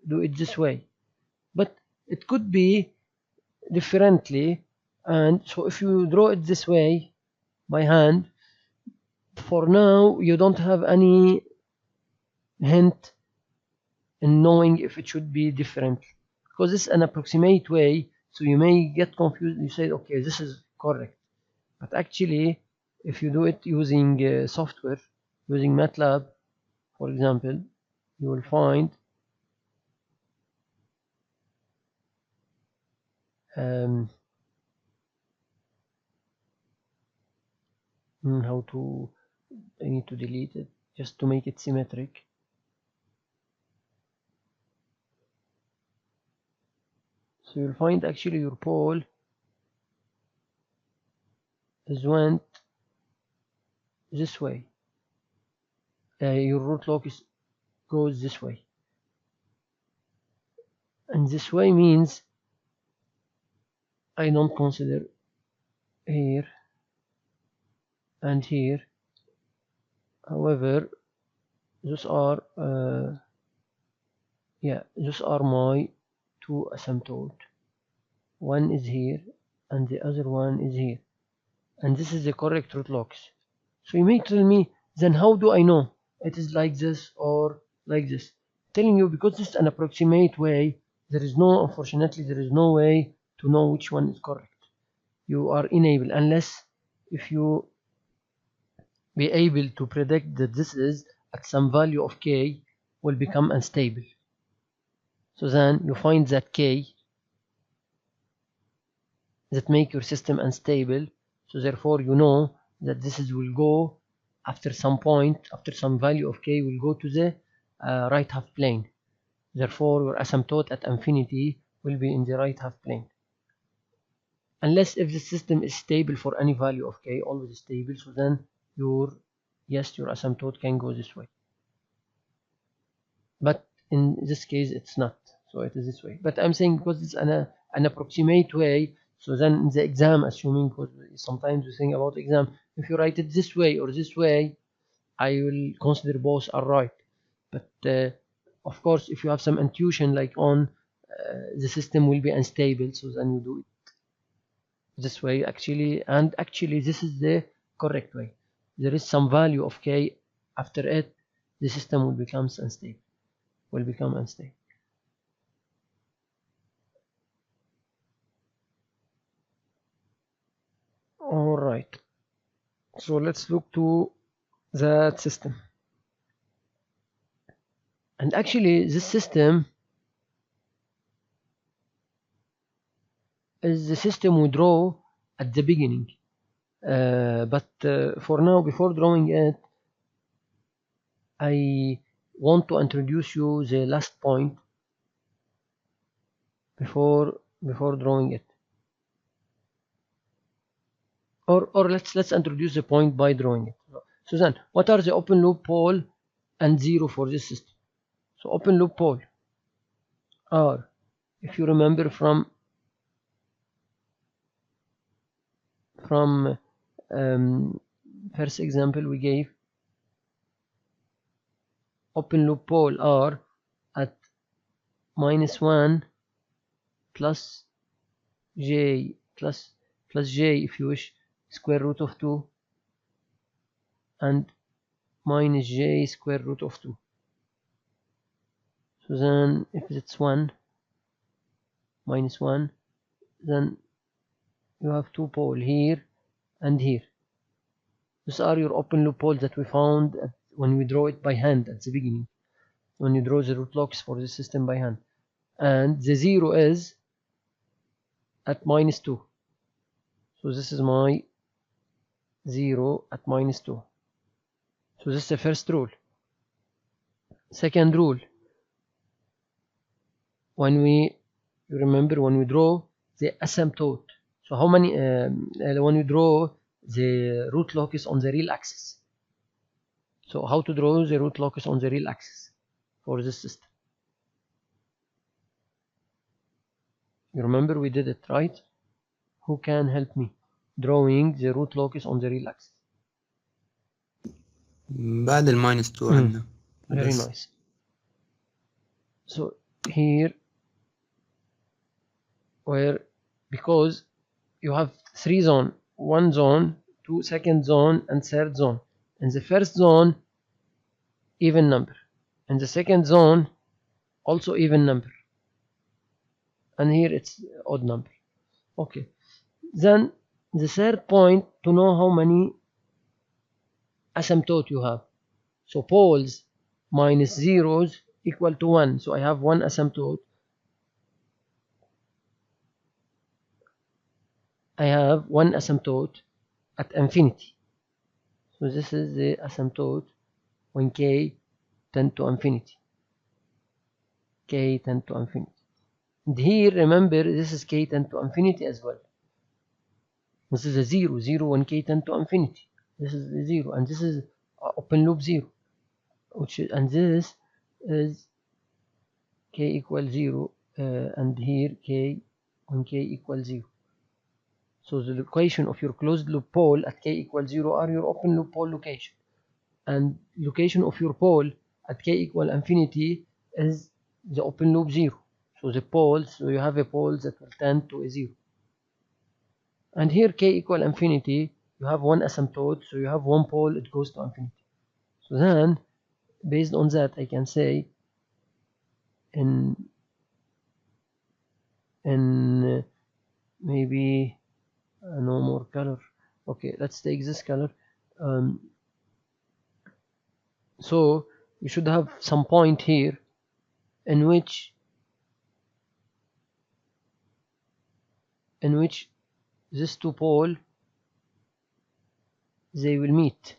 do it this way? But it could be differently, and so if you draw it this way by hand, for now you don't have any hint in knowing if it should be different, because this is an approximate way, so you may get confused. You say, okay, this is correct, but actually if you do it using software, using MATLAB for example, you will find how to, I need to delete it just to make it symmetric. So you'll find actually your pole is went this way. Your root locus goes this way. And this way means I don't consider here and here. However, those are those are my two asymptotes. One is here and the other one is here, and this is the correct root locus. So you may tell me, then how do I know it is like this or like this? I'm telling you, because this is an approximate way, there is no, unfortunately, there is no way to know which one is correct. You are unable, unless if you be able to predict that this is at some value of k will become unstable. So then you find that k that make your system unstable. So therefore you know that this is will go after some point, after some value of k will go to the right half plane. Therefore your asymptote at infinity will be in the right half plane. Unless if the system is stable for any value of k, always stable, so then your asymptote can go this way. But in this case it's not, so it is this way. But I'm saying because it's an approximate way, so then in the exam, assuming, because sometimes we think about exam, if you write it this way or this way, I will consider both are right. But of course, if you have some intuition like on the system will be unstable, so then you do it this way actually, and actually this is the correct way. There is some value of k, after it the system will become unstable. All right, so let's look to that system. And actually this system is the system we draw at the beginning, but for now, before drawing it, I want to introduce you the last point before drawing it, or let's introduce the point by drawing it. So then, what are the open loop pole and zero for this system? So open loop pole are, if you remember from first example we gave, open loop pole are at -1 plus j plus j, if you wish, square root of 2, and minus j square root of 2. So then if it's 1 minus 1, then you have two poles here and here. These are your open loop poles that we found when we draw it by hand at the beginning, when you draw the root locus for the system by hand. And the zero is at -2. So this is my 0 at -2. So this is the first rule. Second rule, you remember when we draw the asymptote. So how many, when you draw the root locus on the real axis. So how to draw the root locus on the real axis for this system? You remember we did it, right? Who can help me? drawing the root locus on the real axis. بعد الماينس 2 عندنا. Very بس. nice. So here, where because you have 3 zones, 1 zone, 2 second zone, and 3rd zone. In the first zone, even number. In the second zone, also even number. And here it's odd number. Okay. Then the third point, to know how many asymptote you have. So poles minus zeros equal to 1. So I have 1 asymptote. I have 1 asymptote at infinity. So this is the asymptote when k tend to infinity. K tend to infinity. And here, remember, this is k tend to infinity as well. This is a 0, 0 when k tend to infinity. This is a 0, and this is open loop 0. And this is k equals 0, and here k when k equals 0. So the location of your closed loop pole at k equals 0 are your open loop pole location. And location of your pole at k equal infinity is the open loop 0. So the poles, so you have a pole that will tend to a 0. And here k equal infinity, you have 1 asymptote, so you have 1 pole, it goes to infinity. So then, based on that, I can say in maybe no more color. Okay, let's take this color. So you should have some point here in which these two poles, they will meet.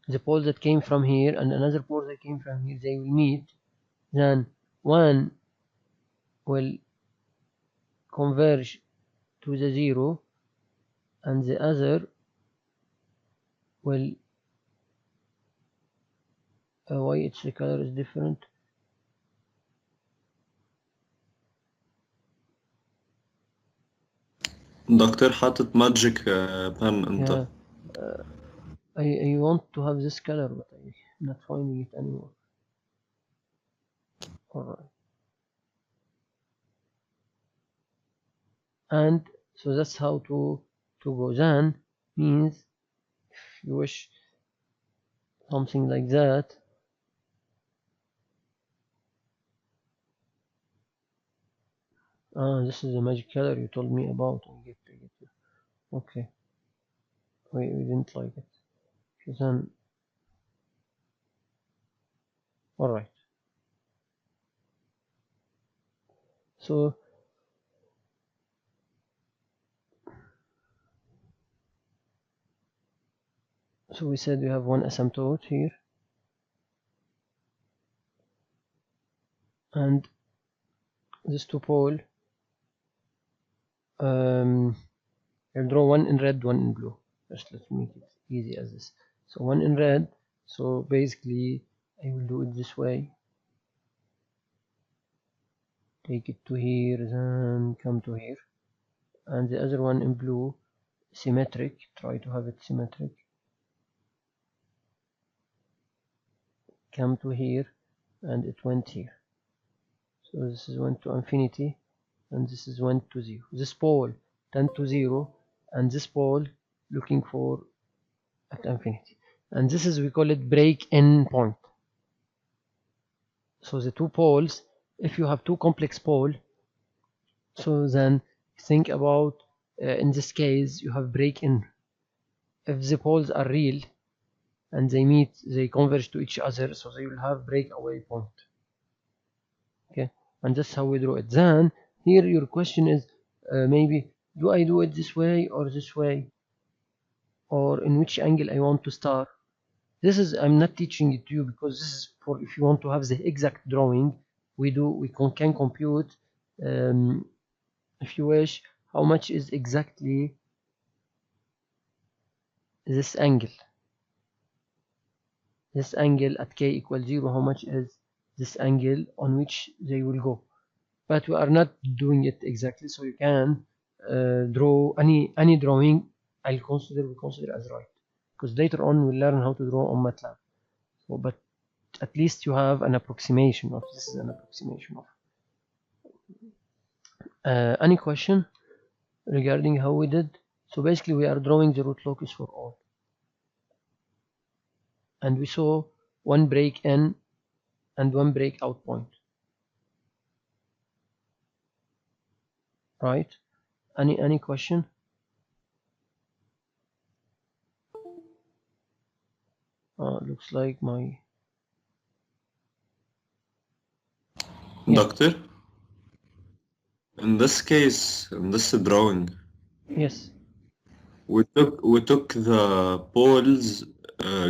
The pole that came from here and another pole that came from here, they will meet. Then one will converge to the 0 and the other will why its color is different. دكتور حاطط ماجيك بان انت. Yeah, I want to have this color, but I'm not finding it anymore. Alright. And so that's how to go. Then means if you wish something like that, this is the magic color you told me about. I get it. Okay. We didn't like it. So then, alright. So we said we have 1 asymptote here, and this two pole, I'll draw 1 in red, 1 in blue. Just let's make it easy as this. So 1 in red, so basically I will do it this way. Take it to here, then come to here. And the other one in blue, symmetric, try to have it symmetric. Come to here, and it went here. So this is went to infinity, and this is went to 0. This pole tend to 0, and this pole looking for at infinity. And this is, we call it break-in point. So the two poles, if you have two complex poles, so then think about, in this case, you have break-in. If the poles are real, and they meet, they converge to each other, so they will have breakaway point. Okay, and that's how we draw it. Then here your question is maybe, do I do it this way or this way, or in which angle I want to start? This is, I'm not teaching it to you, because this is for if you want to have the exact drawing. We can compute, if you wish, how much is exactly this angle. This angle at k equals 0, how much is this angle on which they will go? But we are not doing it exactly, so you can draw any drawing, we consider as right, because later on we'll learn how to draw on MATLAB. So, but at least you have an approximation of this. Is an approximation of. Any question regarding how we did? So basically we are drawing the root locus for all, and we saw one break in and one breakout point, right? Any question? Looks like my Doctor, in this case, in this drawing, yes. we took the poles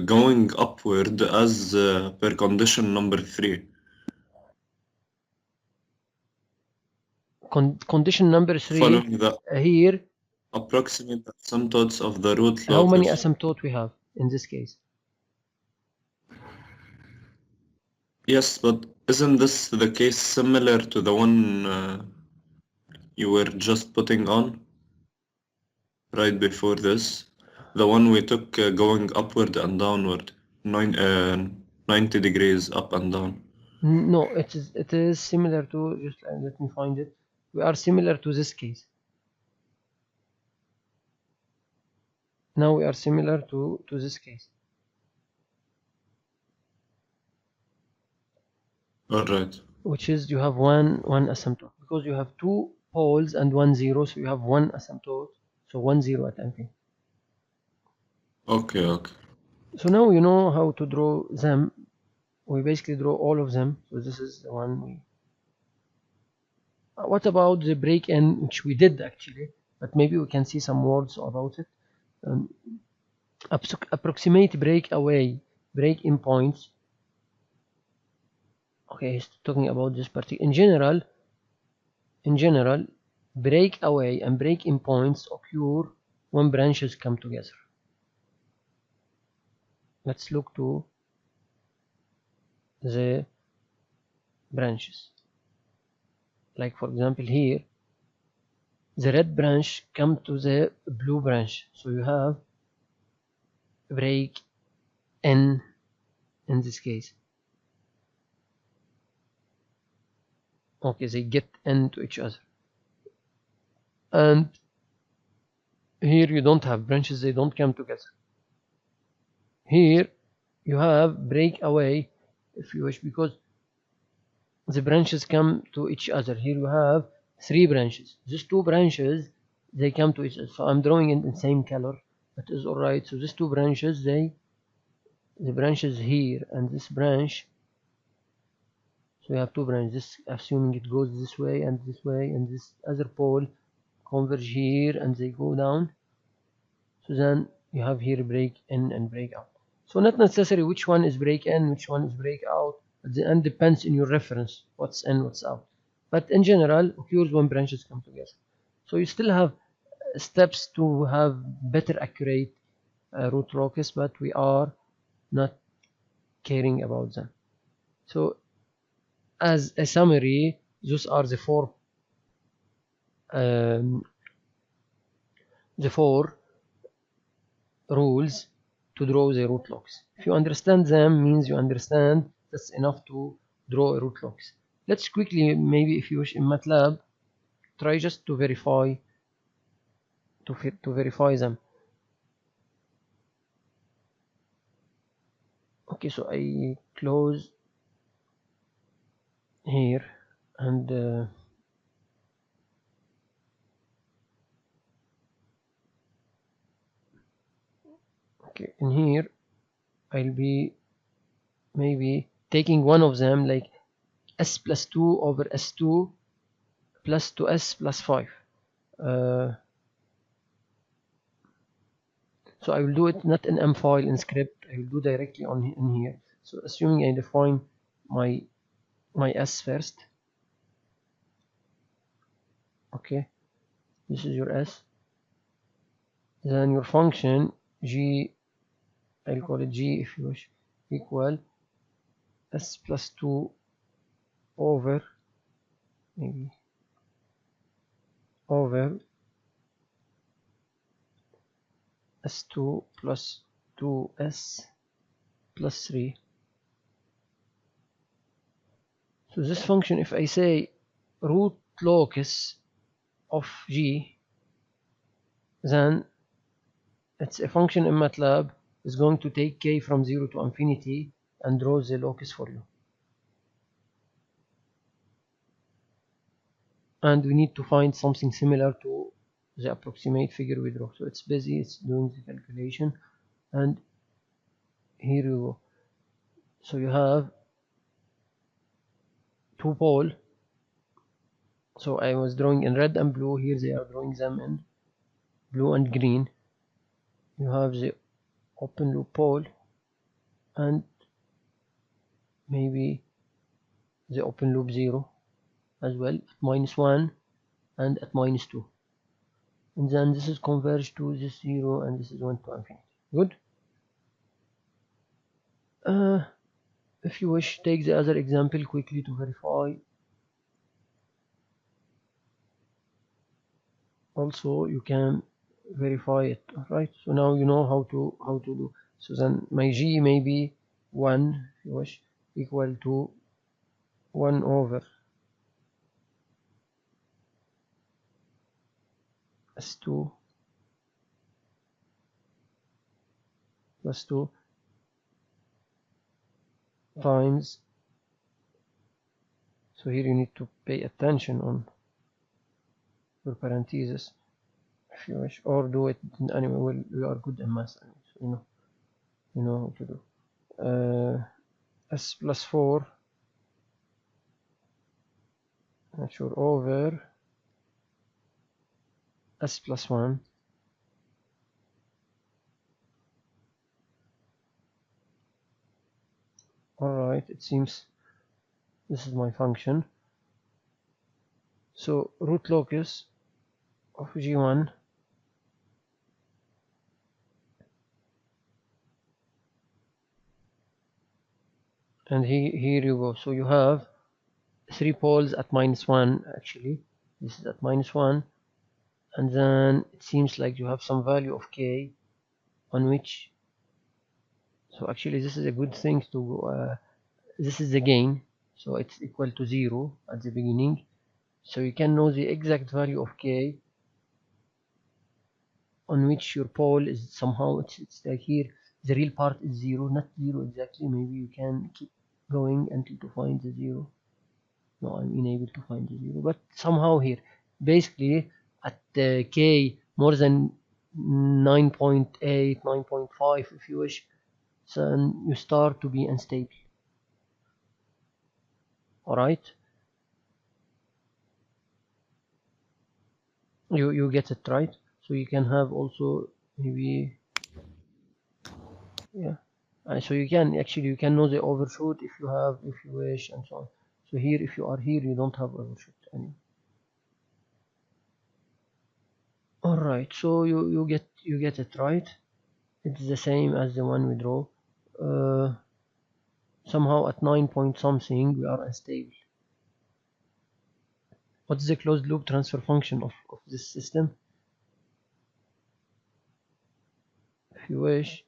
going upward as per condition number 3. Condition number 3 Following the here. approximate asymptotes of the root locus. How many asymptotes we have in this case? Yes, but isn't this the case similar to the one you were just putting on right before this? The one we took going upward and downward, 90 degrees up and down. No, it is similar to, just let me find it. We are similar to this case. Now we are similar to this case. All right. Which is you have one asymptote, because you have two poles and 1 0, so you have one asymptote, so 1 0 at MP. Okay. So now you know how to draw them. We basically draw all of them. So this is the one we. What about the break-in, which we did actually, but maybe we can see some words about it. Approximate breakaway, break-in points. Okay, he's talking about this particular. In general, breakaway and break-in points occur when branches come together. Let's look to the branches. Like for example here, the red branch come to the blue branch, so you have break in this case. Okay, they get into each other, and here you don't have branches, they don't come together. Here you have breakaway, if you wish, because the branches come to each other. Here you have 3 branches. These 2 branches, they come to each other. So I'm drawing in the same color. That is alright. So these 2 branches, the branches here and this branch. So you have 2 branches, assuming it goes this way, and this other pole converge here and they go down. So then you have here break in and break out. So not necessarily which one is break in, which one is break out. At the end depends in your reference, what's in, what's out. But in general, occurs when branches come together. So you still have steps to have better accurate root locus, but we are not caring about them. So as a summary, those are the four rules to draw the root locus. If you understand them, means you understand that's enough to draw a root locus. Let's quickly, maybe if you wish, in MATLAB, try just to verify them. Okay, so I close here and okay, in here I'll be maybe taking one of them, like s plus 2 over s2 plus 2s plus 5. So I will do it not in M file, in script. I will do directly in here. So assuming I define my s first. Okay, this is your s. Then your function g, I'll call it g if you wish, equal s plus 2 over maybe over s2 plus 2s plus 3. So this function, if I say root locus of g, then it's a function in MATLAB is going to take k from 0 to infinity and draw the locus for you. And we need to find something similar to the approximate figure we draw. So it's busy, it's doing the calculation, and here you go. So you have two poles. So I was drawing in red and blue. Here they are drawing them in blue and green. You have the open loop pole and maybe the open loop 0 as well at -1 and at -2. And then this is converged to this 0 and this is 1 to infinity. Good. If you wish, take the other example quickly to verify. Also, you can verify it. Right. So now you know how to do. So then my g may be 1, if you wish, equal to 1 over s2 plus 2 times. So here you need to pay attention on your parentheses if you wish, or do it anyway. Well, we are good in math, so you know how to do. S plus 4, not sure, over s plus 1 alright, it seems this is my function. So root locus of g1 and here you go. So you have 3 poles at -1. Actually this is at -1, and then it seems like you have some value of k on which, so actually this is a good thing to this is the gain, so it's equal to 0 at the beginning, so you can know the exact value of k on which your pole is somehow, it's like here the real part is 0, not 0 exactly. Maybe you can keep going until to find the 0. No, I'm unable to find the 0, but somehow here basically at k more than 9.8, 9.5 if you wish, then you start to be unstable. Alright, you get it right. So you can have also maybe, yeah, so you can actually, you can know the overshoot if you have, if you wish, and so on. So here, if you are here, you don't have overshoot anymore. Alright, so you get it right. It's the same as the one we draw. Somehow at 9 point something we are unstable. What is the closed loop transfer function of this system? If you wish,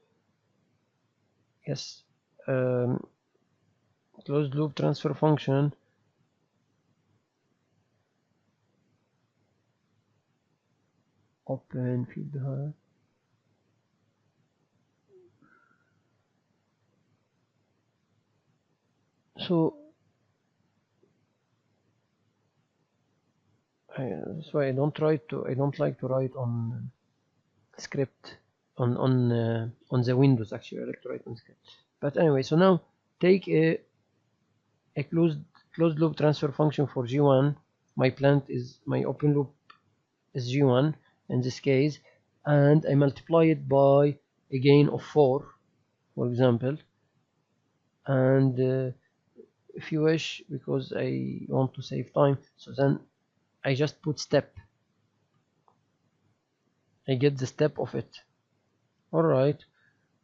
yes, closed loop transfer function open field height. So that's why I don't like to write on script on the Windows. Actually, I like to write on script. But anyway, so now take a closed loop transfer function for G1. My open loop is G1 in this case, and I multiply it by a gain of 4, for example, and if you wish, because I want to save time, so then I just put step. I get the step of it. Alright,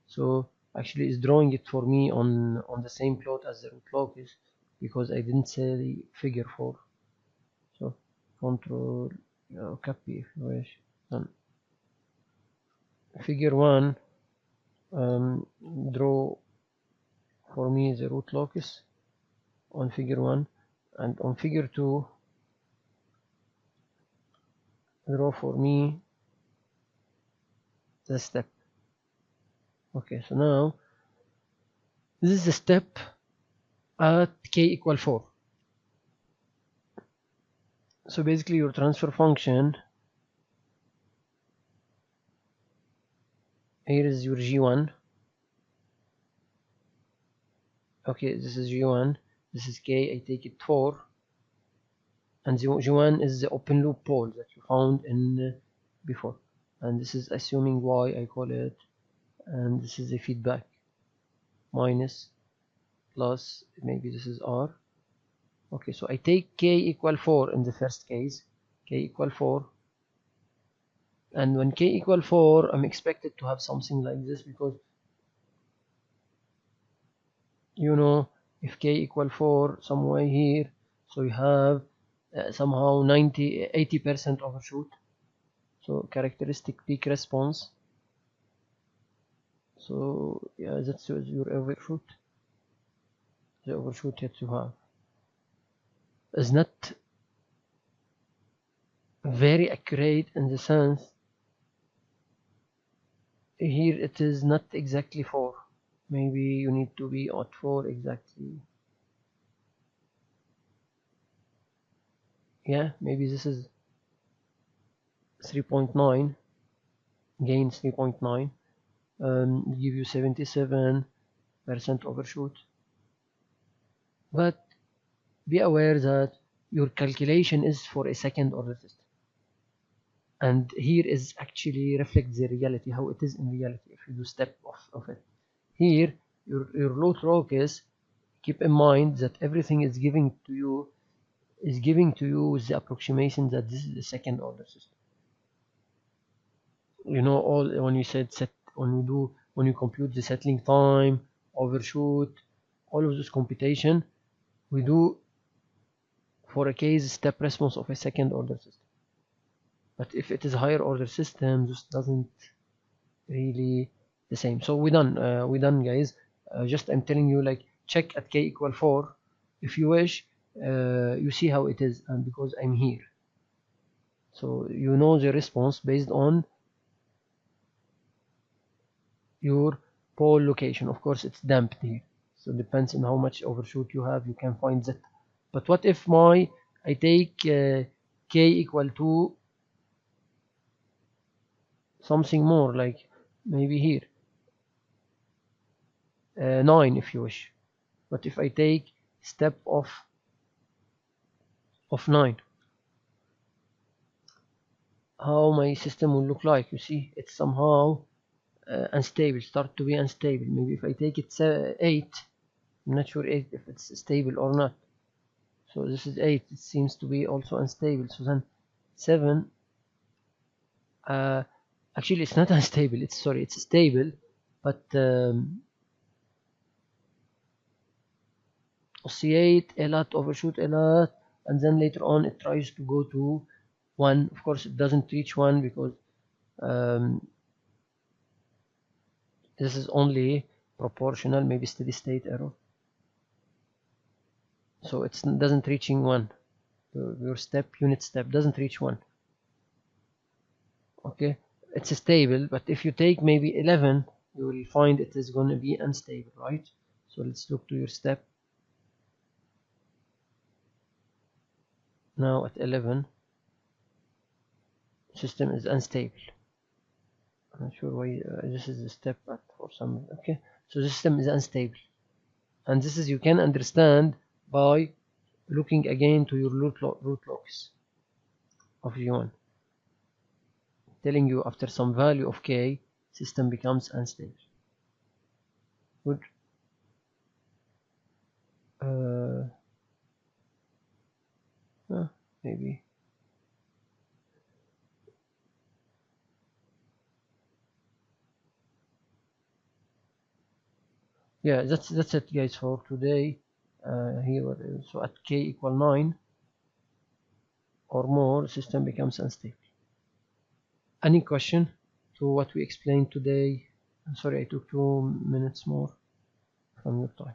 so actually it's drawing it for me on the same plot as the root locus, because I didn't say figure 4. So control copy if you wish. Then figure 1, draw for me the root locus on figure 1, and on figure 2 draw for me the step. Okay, so now this is the step at k equal 4. So basically your transfer function, here is your g1. Okay, this is g1, this is k, I take it 4, and g1 is the open loop pole that you found in before, and this is assuming y, I call it, and this is the feedback, minus, plus, maybe this is r. Okay, so I take k equal 4 in the first case, k equal 4, and when k equal 4, I'm expected to have something like this, because you know, if k equal 4 somewhere here, so you have somehow 80% overshoot, so characteristic peak response. So yeah, that's your overshoot. The overshoot that you have is not very accurate, in the sense here it is not exactly 4. Maybe you need to be at 4 exactly. Yeah, maybe this is 3.9, gain 3.9, give you 77% overshoot. But be aware that your calculation is for a second order system, and here is actually reflects the reality, how it is in reality if you do step of it. Here your root locus, keep in mind that everything is giving to you with the approximation that this is the second order system. You know, all when you said set, when you compute the settling time, overshoot, all of this computation we do for a case step response of a second order system. But if it is a higher order system, this doesn't really the same. So we're done guys. Just I'm telling you, like, check at k equal 4 if you wish. You see how it is, and because I'm here, so you know the response based on your pole location. Of course it's damped here, so depends on how much overshoot you have, you can find that. But what if I take k equal to something more, like maybe here 9 if you wish. But if I take step of 9, how my system will look like? You see, it's somehow unstable, start to be unstable. Maybe if I take it 8, I'm not sure if it's stable or not. So this is 8, it seems to be also unstable. So then 7, actually it's not unstable, it's stable, but oscillate a lot, overshoot a lot, and then later on it tries to go to 1. Of course it doesn't reach 1 because this is only proportional, maybe steady state error. So it doesn't reaching 1. Your unit step doesn't reach 1. Okay, it's stable, but if you take maybe 11, you will find it is going to be unstable, right? So let's look to your step. Now at 11, system is unstable. I'm not sure why this is the step, but for some, okay, so the system is unstable, and this is, you can understand by looking again to your root locus of G1, telling you after some value of k, system becomes unstable. Good. Maybe yeah, that's it guys for today. Here, so at k equal 9 or more, system becomes unstable. Any question to what we explained today. I'm sorry I took 2 minutes more from your time.